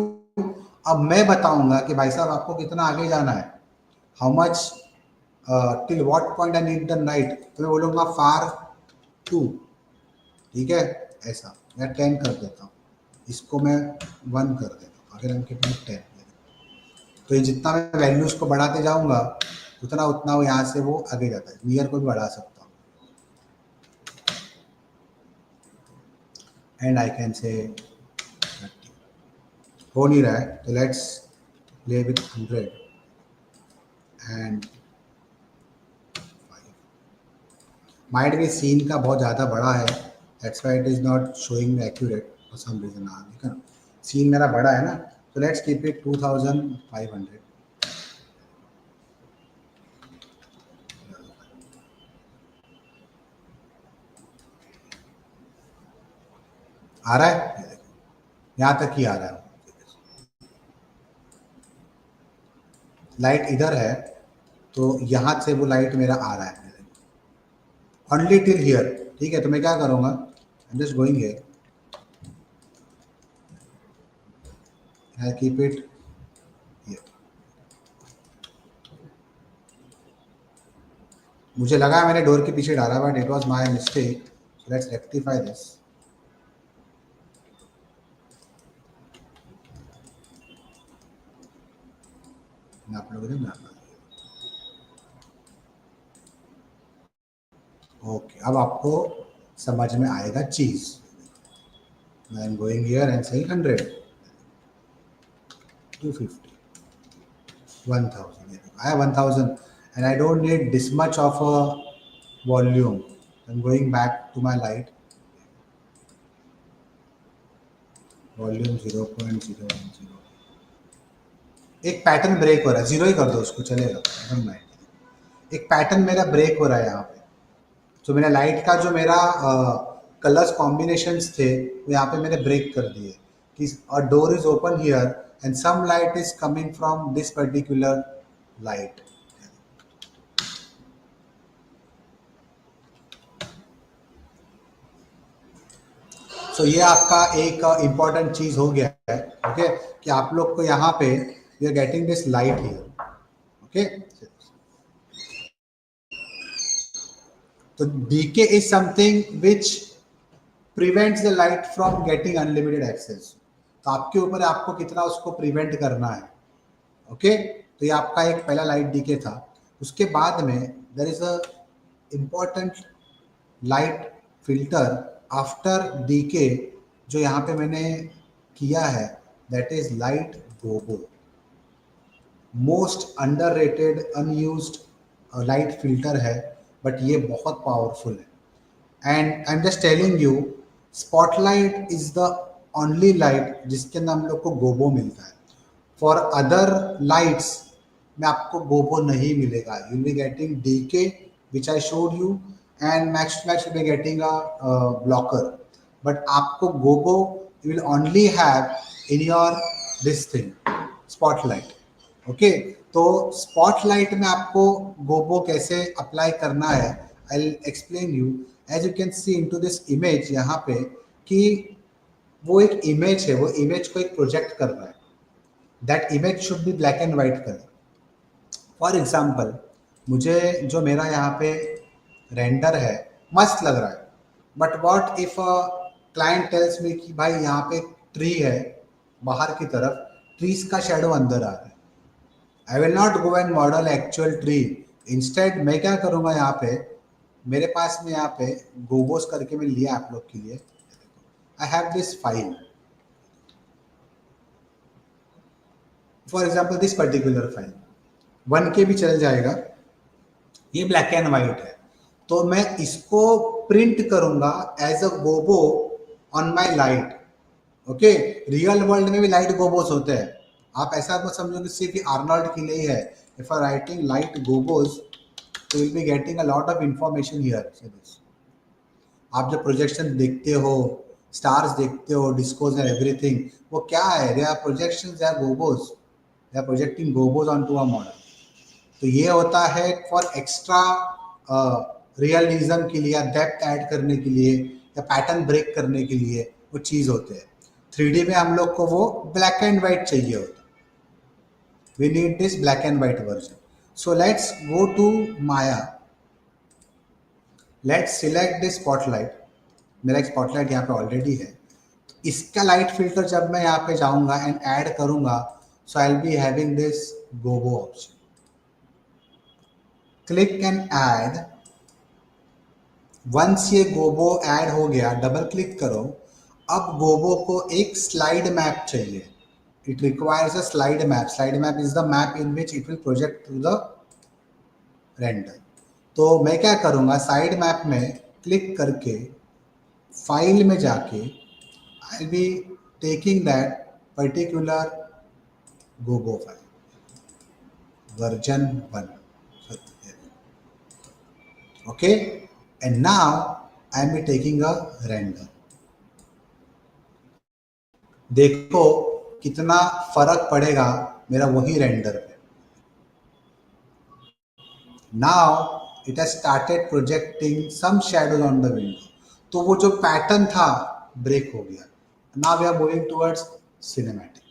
S2: अब मैं बताऊंगा कि भाई साहब आपको कितना आगे जाना है, how much till what point I need the night, तो मैं बोलूँगा फार 2, ठीक है, ऐसा मैं 10 कर देता हूँ, इसको मैं 1 कर देता हूँ, अगर हम कितने 10, तो ये जितना मैं वैल्यूज को बढ़ाते जाऊंगा उतना उतना वो यहाँ से वो आगे जाता है। नियर को भी बढ़ा सकता हूँ, एंड आई कैन से 30। हो नहीं रहा है तो let's play with 100 and 5। Might भी सीन का बहुत ज़्यादा बड़ा है, that's why it is not showing accurate for some reason. हाँ ठीक है, सीन मेरा बड़ा है ना, तो लेट्स कीप इट 2500। आ रहा है, यहाँ तक ही आ रहा है। लाइट इधर है तो यहाँ से वो लाइट मेरा आ रहा है ओनली टिल हियर, ठीक है। तो मैं क्या करूँगा, आई am just going here, I keep it here. मुझे लगा मैंने डोर के पीछे डाला, but it was my mistake, so let's rectify this. आप लोगों ने ना, ओके, अब आपको समझ में आएगा चीज। आई am going here and saying 100, 250, 1000, I have 1000 and I don't need this much of a volume. I'm going back to my light, volume 0.010। एक पैटर्न ब्रेक हो रहा है, जीरो ही कर दो उसको, चलेगा, डोंट माइंड। एक पैटर्न मेरा ब्रेक हो रहा है यहाँ पे। तो मेरा लाइट का जो मेरा कलर्स कॉम्बिनेशंस थे वो यहाँ पे मैंने ब्रेक कर दिए कि a door is open here and some light is coming from this particular light. So ये आपका एक इम्पॉर्टेंट चीज हो गया है, ओके, कि आप लोग को यहाँ पे we are getting this light here, okay. तो decay is something which prevents the light from getting unlimited access. तो आपके ऊपर आपको कितना उसको प्रिवेंट करना है, ओके। तो ये आपका एक पहला लाइट डीके था। उसके बाद में there is a important light filter after decay जो यहाँ पे मैंने किया है, that is light gobo. Most underrated unused light filter है, बट ये बहुत पावरफुल है। And I am just telling you, spotlight is the only light जिसके अंदर हम लोग को गोबो मिलता है। फॉर अदर लाइट्स में आपको गोबो नहीं मिलेगा. You will be getting decay which I showed you, and max to max you will be getting a blocker. But आपको gobo you will only have in your this thing spotlight. Okay, तो spotlight में आपको gobo कैसे apply करना है, I will explain you. As you can see into this image यहाँ पे कि वो एक इमेज है, वो इमेज को एक प्रोजेक्ट कर रहा है. That image should be black and white colour. For example, मुझे जो मेरा यहाँ पे रेंडर है मस्त लग रहा है, but what if client tells me कि भाई यहाँ पे ट्री है, बाहर की तरफ ट्रीज का शेडो अंदर आ रहा है. I will not go and model actual tree. Instead मैं क्या करूँगा, यहाँ पे मेरे पास में यहाँ पे गोबोस करके मैं लिया आप लोग के लिए. I have this file. For example this particular file 1K भी चल जाएगा. ये ब्लैक एंड वाइट है, तो मैं इसको प्रिंट करूंगा as a gobo on my light. Okay, real world में भी लाइट गोबोस होते हैं. आप ऐसा मत समझो कि सिर्फ आर्नोल्ड के लिए ही है. इफ आई राइटिंग लाइट गोबोस, तो will be getting a lot of information here. आप जो प्रोजेक्शन देखते हो, स्टार्स देखते हो, डिस्कोज एंड एवरीथिंग, वो क्या है? They are projections, they are gobos, they are projecting gobos on to a model. तो ये होता है फॉर एक्स्ट्रा रियलिज्म के लिए, डेप्थ ऐड करने के लिए, या पैटर्न ब्रेक करने के लिए वो चीज़ होते हैं. 3D में हम लोग को वो ब्लैक एंड वाइट चाहिए होता. We need this black and white version. So let's go to Maya. Let's select this spotlight. मेरा एक स्पॉटलाइट यहाँ पे ऑलरेडी है. इसका लाइट फिल्टर जब मैं यहाँ पे जाऊँगा एंड ऐड करूँगा, so I will be having this gobo option. Click and add. Once ये गोबो ऐड हो गया, डबल क्लिक करो. अब गोबो को एक स्लाइड मैप चाहिए. It requires a slide map. Slide map is the map in which it will project through the render. तो मैं क्या करूँगा, साइड मैप में क्लिक करके फाइल में जाके I be taking that particular gobo file version 1. Okay, and now I am taking a render. देखो कितना फर्क पड़ेगा मेरा वही रेंडर पे. Now it has started projecting some shadows on the window. तो वो जो पैटर्न था ब्रेक हो गया. Now we are moving towards cinematic.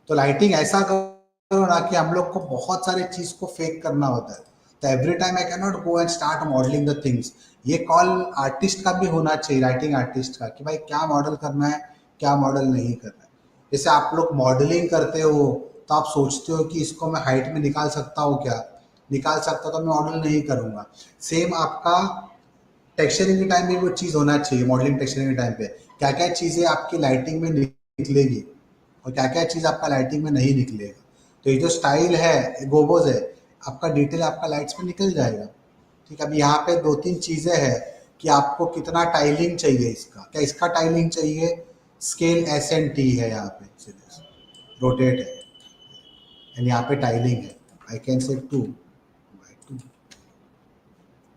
S2: तो लाइटिंग ऐसा करो ना कि हम लोग को बहुत सारे चीज को फेक करना होता है. तो every time I can not go and start modelling the things. ये कॉल आर्टिस्ट का भी होना चाहिए, राइटिंग आर्टिस्ट का, कि भाई क्या मॉडल करना है, क्या मॉडल नहीं करना है. जैसे आप लोग मॉडलिंग करते हो तो आप सोचते हो कि इसको मैं हाइट में निकाल सकता हूँ क्या, निकाल सकता तो मैं मॉडल नहीं करूँगा. सेम आपका टेक्सचरिंग के टाइम में वो चीज़ होना चाहिए. मॉडलिंग टेक्सचरिंग के टाइम पे क्या क्या चीज़ें आपकी लाइटिंग में निकलेगी और क्या क्या चीज़ आपका लाइटिंग में नहीं निकलेगा. तो ये जो स्टाइल है, गोबोज है, आपका डिटेल आपका लाइट्स में निकल जाएगा. ठीक है, अब यहाँ पे 2-3 चीज़ें हैं कि आपको कितना टाइलिंग चाहिए. इसका क्या, इसका टाइलिंग चाहिए. स्केल SNT है यहाँ पे, रोटेट है, एंड यहाँ पे टाइलिंग है. आई कैन से 2/2,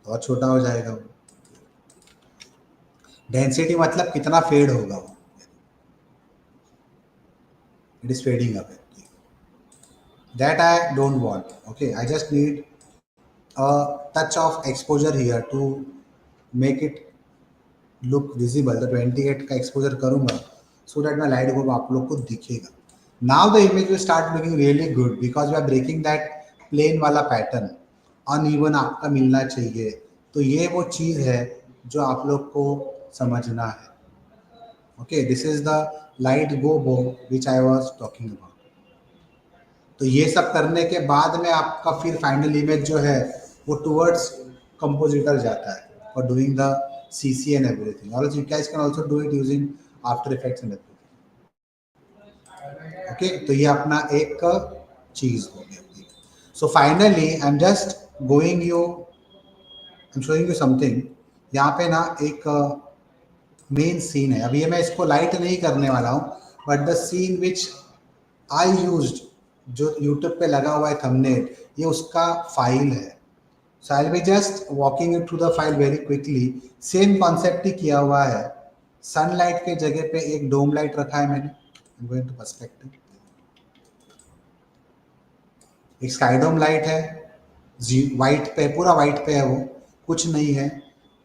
S2: बहुत छोटा हो जाएगा वो. डेंसिटी मतलब कितना फेड होगा वो. It is fading away. That I don't want. Okay, I just need a touch of exposure here to make it look visible. The 28 का exposure करूँगा so that my light को आप लोग को दिखेगा. Now the image will start looking really good because we are breaking that plane वाला pattern. Uneven आपका मिलना चाहिए. तो ये वो चीज़ है जो आप लोग को समझना है. Okay, this is the light gobo which I was talking about. तो ये सब करने के बाद में आपका फिर फाइनल इमेज जो है वो टुवर्ड्स कंपोजिटर जाता है for doing the CC and everything. Also you guys can also do it using after effects and everything. Okay, तो ये अपना एक चीज हो गया. So finally I am just going you, I am showing you something. यहाँ पे ना एक मेन सीन है. अभी ये मैं इसको लाइट नहीं करने वाला हूँ, but the scene which I used जो यूट्यूब पे लगा हुआ है थंबनेल, ये उसका फाइल है। So I will be just walking it through the file very quickly. Same concept ही किया हुआ है। सनलाइट के जगह पे एक डोम लाइट रखा है मैंने, गोइंग टू पर्सपेक्टिव। एक स्काईडोम लाइट है, वाइट पे, पूरा वाइट पे है, वो कुछ नहीं है।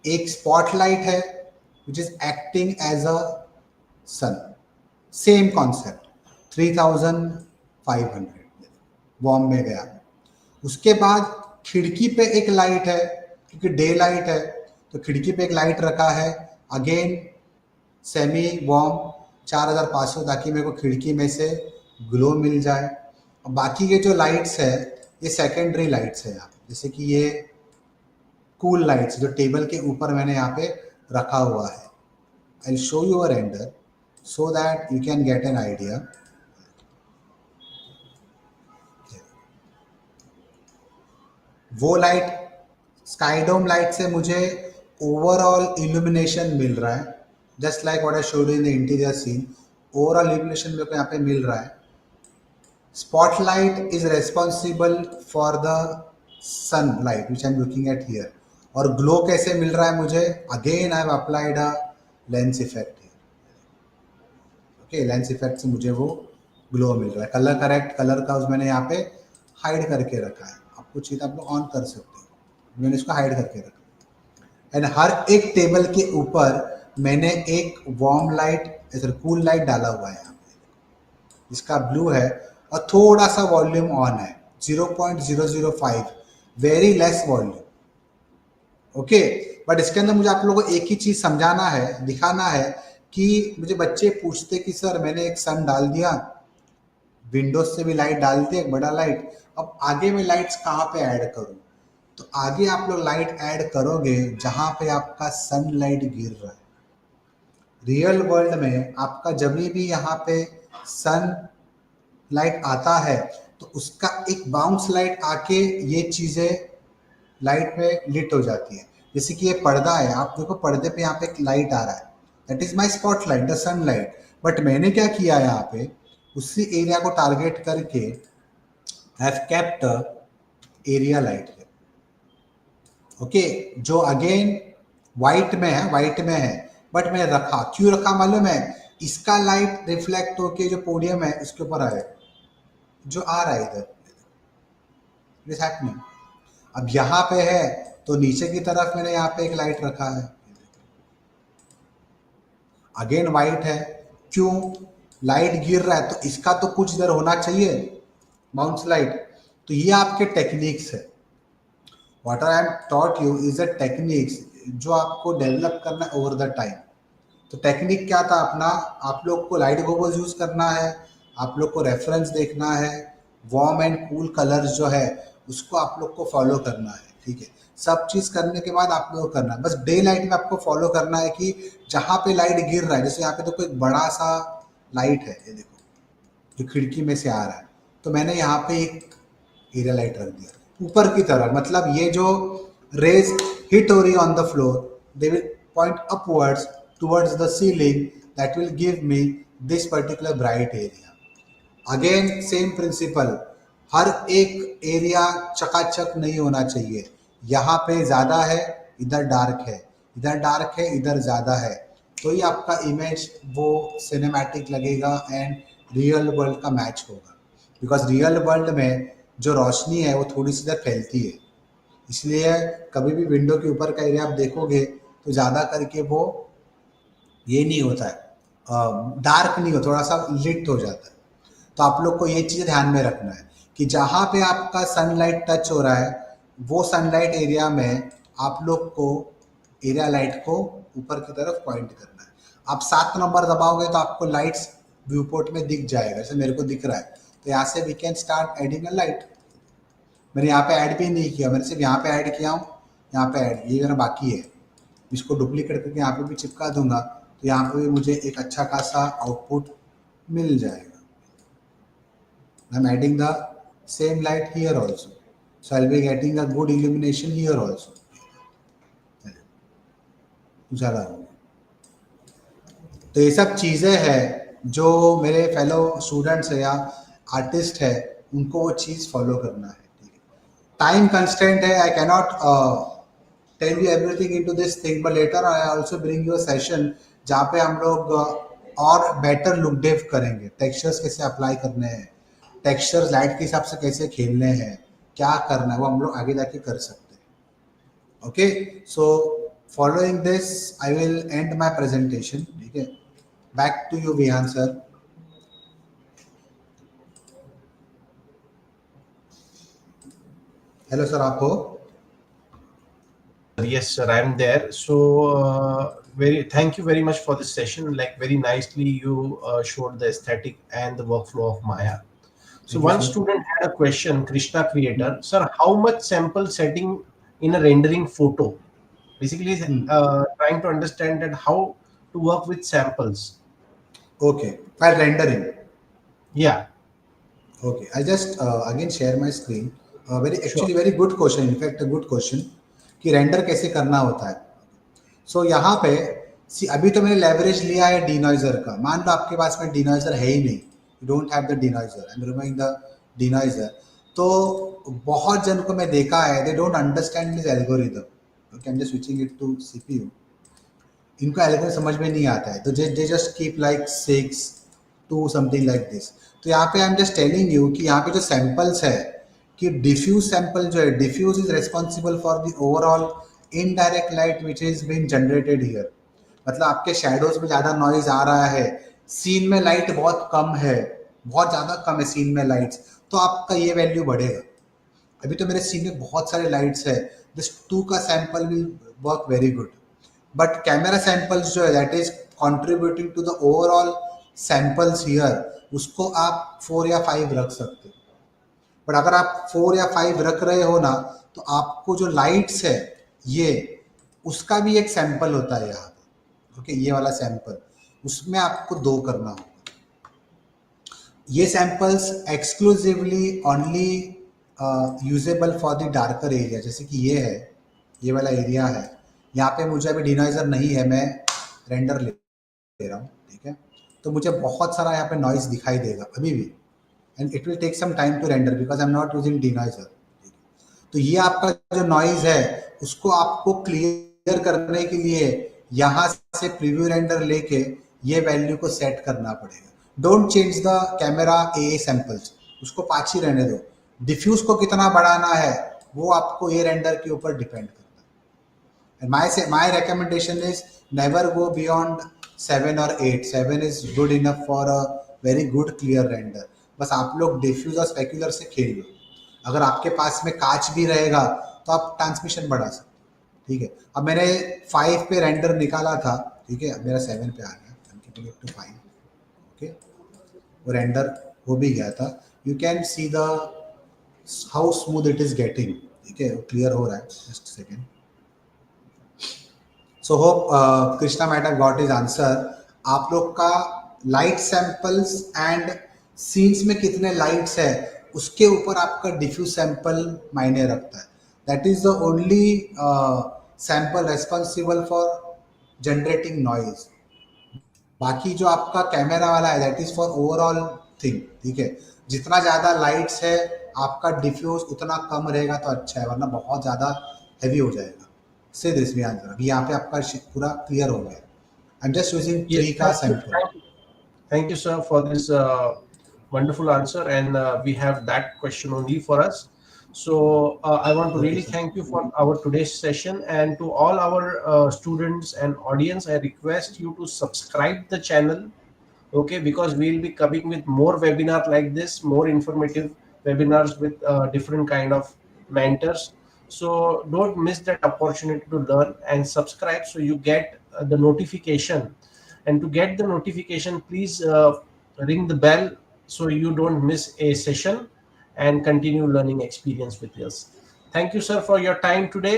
S2: एक स्पॉट लाइट है which is acting as a sun. Same concept, 3500 warm में गया। उसके बाद खिड़की पे एक लाइट है, क्योंकि डे लाइट है तो खिड़की पे एक लाइट रखा है, अगेन सेमी वॉर्म 4500, ताकि मेरे को खिड़की में से ग्लो मिल जाए। और बाकी के जो लाइट्स है ये सेकेंडरी लाइट्स है यहाँ, जैसे कि ये कूल लाइट्स जो टेबल के ऊपर मैंने यहाँ पे रखा हुआ है। I show you a render so that you can get an idea. वो लाइट, स्काईडोम लाइट से मुझे ओवरऑल इल्यूमिनेशन मिल रहा है, just like what I showed in the interior scene. Overall illumination मेरे को यहाँ पे मिल रहा है। Spotlight is responsible for the sunlight which I am looking at here. और ग्लो कैसे मिल रहा है मुझे, again I have applied a lens effect. Okay, lens effect से मुझे वो ग्लो मिल रहा है। कलर करेक्ट कलर का उस मैंने यहाँ पे हाइड करके रखा है, आपको चाहिए तो आप लोग ऑन कर सकते हो, मैंने इसको हाइड करके रखा। एंड हर एक टेबल के ऊपर मैंने एक वार्म लाइट, ऐसा कूल लाइट डाला हुआ है यहाँ पे, जिसका ब्लू है और थोड़ा सा वॉल्यूम ऑन है, 0.005, very less volume. Okay, but इसके अंदर मुझे आप लोगों को एक ही चीज समझाना है, दिखाना है कि मुझे बच्चे पूछते कि सर मैंने एक सन डाल दिया, विंडोज से भी लाइट डाल दी, एक बड़ा लाइट, अब आगे मैं लाइट्स कहाँ पे ऐड करूँ? तो आगे आप लोग लाइट ऐड करोगे जहाँ पे आपका सनलाइट गिर रहा है। रियल वर्ल्ड में आपका जब भी यहाँ पे सन लाइट आता है तो उसका एक बाउंस लाइट आके ये चीज़ें लाइट में लिट हो जाती है। जैसे कि ये पर्दा है, आप देखो पर्दे पे यहाँ पे एक लाइट आ रहा है, that is my spot light, the sun light. But मैंने क्या किया यहाँ पे, उसी एरिया को टारगेट करके have kept area light. Okay, जो अगेन वाइट में है, वाइट में है, बट मैंने रखा, क्यों रखा मालूम है? इसका लाइट रिफ्लेक्ट होके जो पोडियम है उसके ऊपर आए, जो आ रहा है इधर, इट इज हैपनिंग। अब यहाँ पे है तो नीचे की तरफ मैंने यहाँ पे एक लाइट रखा है, अगेन वाइट है, क्यों? लाइट गिर रहा है तो इसका तो कुछ इधर होना चाहिए, बाउंस लाइट। तो ये आपके टेक्निक्स है, what I M taught you is the techniques जो आपको डेवलप करना है ओवर द टाइम। तो टेक्निक क्या था अपना, आप लोग को लाइट गोबोज यूज करना है, आप लोग को रेफरेंस देखना है, वार्म एंड कूल कलर्स जो है उसको आप लोग को फॉलो करना है, ठीक है। सब चीज करने के बाद आप लोग को करना है, बस डे लाइट में आपको फॉलो करना है कि जहाँ पे लाइट गिर रहा है, जैसे यहाँ पे देखो एक बड़ा सा लाइट है, ये देखो जो खिड़की में से आ रहा है, तो मैंने यहाँ पे एक एरिया लाइट रख दिया ऊपर की तरफ, मतलब ये जो रेज हिट हो रही है on the floor, they will point upwards towards the ceiling, that will give me this particular bright area. Again same principle, हर एक एरिया चकाचक नहीं होना चाहिए, यहाँ पे ज़्यादा है इधर डार्क है, इधर डार्क है इधर ज़्यादा है, तो ही आपका इमेज वो सिनेमैटिक लगेगा एंड रियल वर्ल्ड का मैच होगा। बिकॉज रियल वर्ल्ड में जो रोशनी है वो थोड़ी सी इधर फैलती है, इसलिए कभी भी विंडो के ऊपर का एरिया आप देखोगे तो ज़्यादा करके वो ये नहीं होता है, डार्क नहीं हो, थोड़ा सा लिट हो जाता है। तो आप लोग को ये चीज़ ध्यान में रखना है कि जहाँ पे आपका सनलाइट टच हो रहा है वो सनलाइट एरिया में आप लोग को एरिया लाइट को ऊपर की तरफ पॉइंट करना है। आप 7 नंबर दबाओगे तो आपको लाइट्स व्यू पोर्ट में दिख जाएगा, जैसे मेरे को दिख रहा है, तो यहाँ से we can start adding a light. मैंने यहाँ पे ऐड भी नहीं किया, मैंने सिर्फ यहाँ पे ऐड किया हूँ, यहाँ पे ऐड, ये मेरा बाकी है, इसको डुप्लीकेट करके यहाँ पे भी चिपका दूंगा तो यहाँ पे भी मुझे एक अच्छा खासा आउटपुट मिल जाएगा। I am adding the same light here also, so I will be getting a good illumination here also. उजाला होगा। तो ये सब चीज़ें हैं जो मेरे फेलो स्टूडेंट्स है या आर्टिस्ट है उनको वो चीज़ फॉलो करना है, ठीक है। टाइम कंस्टेंट है, I cannot tell you everything into this thing, but later I also bring you a session जहाँ पे हम लोग और बेटर लुक डेव करेंगे, टेक्सचर्स कैसे अप्लाई करने हैं, टेक्सचर्स लाइट के हिसाब से कैसे खेलने हैं, क्या करना है, वो हम लोग आगे जाके कर सकते हैं। Okay, so following this I will end my presentation, ठीक है। Back to you Vihan sir. Hello sir, आप हो?
S1: Yes, sir, I'm there. So, very thank you very much for this session. Like very nicely, you showed the aesthetic and the workflow of Maya. So,
S2: thank you
S1: one
S2: sir.
S1: student had a question, Krishna creator, sir, how much sample setting in a rendering photo? Basically, trying to understand that how to work with samples.
S2: Okay, file rendering.
S1: Yeah,
S2: Okay, I just again share my screen. Very
S1: sure.
S2: actually very good question. In fact, a good question कि render कैसे करना होता है। सो यहाँ पे अभी तो मैंने लेवरेज लिया है डिनॉइजर का। मान लो आपके पास में डिनॉइजर है ही नहीं, you don't have the denoiser, I am removing the denoiser. तो बहुत जन को मैं देखा है, they don't understand this algorithm. Okay, I am just switching it to CPU. इनको एल्गोरिथम समझ में नहीं आता है, तो they just keep like 6 2 something like this. तो यहाँ पे I am just telling you कि यहाँ पे जो सैंपल्स है कि डिफ्यूज सैंपल जो है, diffuse is responsible for the overall indirect light which is been generated here. मतलब आपके शेडोज में ज़्यादा नॉइज आ रहा है, सीन में लाइट बहुत कम है, बहुत ज़्यादा कम है सीन में लाइट्स, तो आपका ये वैल्यू बढ़ेगा। अभी तो मेरे सीन में बहुत सारे लाइट्स है, दिस 2 का sample will work very good. But camera samples जो है that is contributing to the overall samples here, उसको आप 4 या 5 रख सकते हो। बट अगर आप 4 या 5 रख रहे हो ना, तो आपको जो लाइट्स है ये, उसका भी एक सैंपल होता है यहाँ पे। ओके, ये वाला सैंपल, उसमें आपको 2 करना होगा। ये samples exclusively only usable for the darker area. जैसे कि ये है, ये वाला एरिया है, यहाँ पे मुझे अभी डिनॉइजर नहीं है, मैं रेंडर ले रहा हूँ, ठीक है। तो मुझे बहुत सारा यहाँ पे नॉइज दिखाई देगा अभी भी, and it will take some time to render because I am not using denoiser. तो ये आपका जो नॉइज है उसको आपको क्लियर करने के लिए यहाँ से प्रीव्यू रेंडर लेके ये वैल्यू को सेट करना पड़ेगा। Don't change the camera A samples, उसको 5 ही रहने दो। डिफ्यूज को कितना बढ़ाना है वो आपको ये रेंडर के ऊपर डिपेंड करता है। My recommendation is never go beyond 7 or 8. 7 is good enough for a very good clear render. बस आप लोग डिफ्यूज और स्पेक्युलर से खेल लो। अगर आपके पास में कांच भी रहेगा तो आप ट्रांसमिशन बढ़ा सकते हो, ठीक है। अब मैंने 5 पे रेंडर निकाला था, ठीक है, अब मेरा 7 पे आ गया, टू 5। ओके, वो रेंडर हो भी गया था। You can see the how smooth it is getting, ठीक है, क्लियर हो रहा है। Just second. So hope Krishna might have got his answer. आप लोग का लाइट सैंपल्स एंड सीन्स में कितने लाइट्स है उसके ऊपर आपका डिफ्यूज सैंपल मायने रखता है। That is the only sample responsible for generating noise. बाकी जो आपका कैमरा वाला है that is for overall thing, ठीक है। जितना ज़्यादा लाइट्स है आपका डिफ्यूज उतना कम रहेगा तो अच्छा है, वरना बहुत ज़्यादा हैवी हो जाएगा। से दिस भी आंसर अभी यहाँ पे आपका पूरा क्लियर हो गया। आई एम जस्ट यूजिंग
S1: Yes,
S2: 3 का sample.
S1: thank you, sir, for this wonderful answer. And we have that question only for us. So I want to
S2: okay
S1: really
S2: sir,
S1: thank you for our today's session, and to all our students and audience, I request you to subscribe the channel, okay, because we'll be coming with more webinars like this, more informative webinars with different kind of mentors. So don't miss that opportunity to learn and subscribe so you get the notification. And to get the notification, please ring the bell so you don't miss a session and continue learning experience with us. Thank you, sir, for your time today,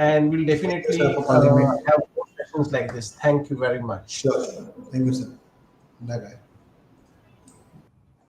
S1: and we'll
S2: thank you sir
S1: definitely
S2: for calling me.
S1: have more sessions like this. Thank you very much.
S2: Sure, thank you sir, bye bye.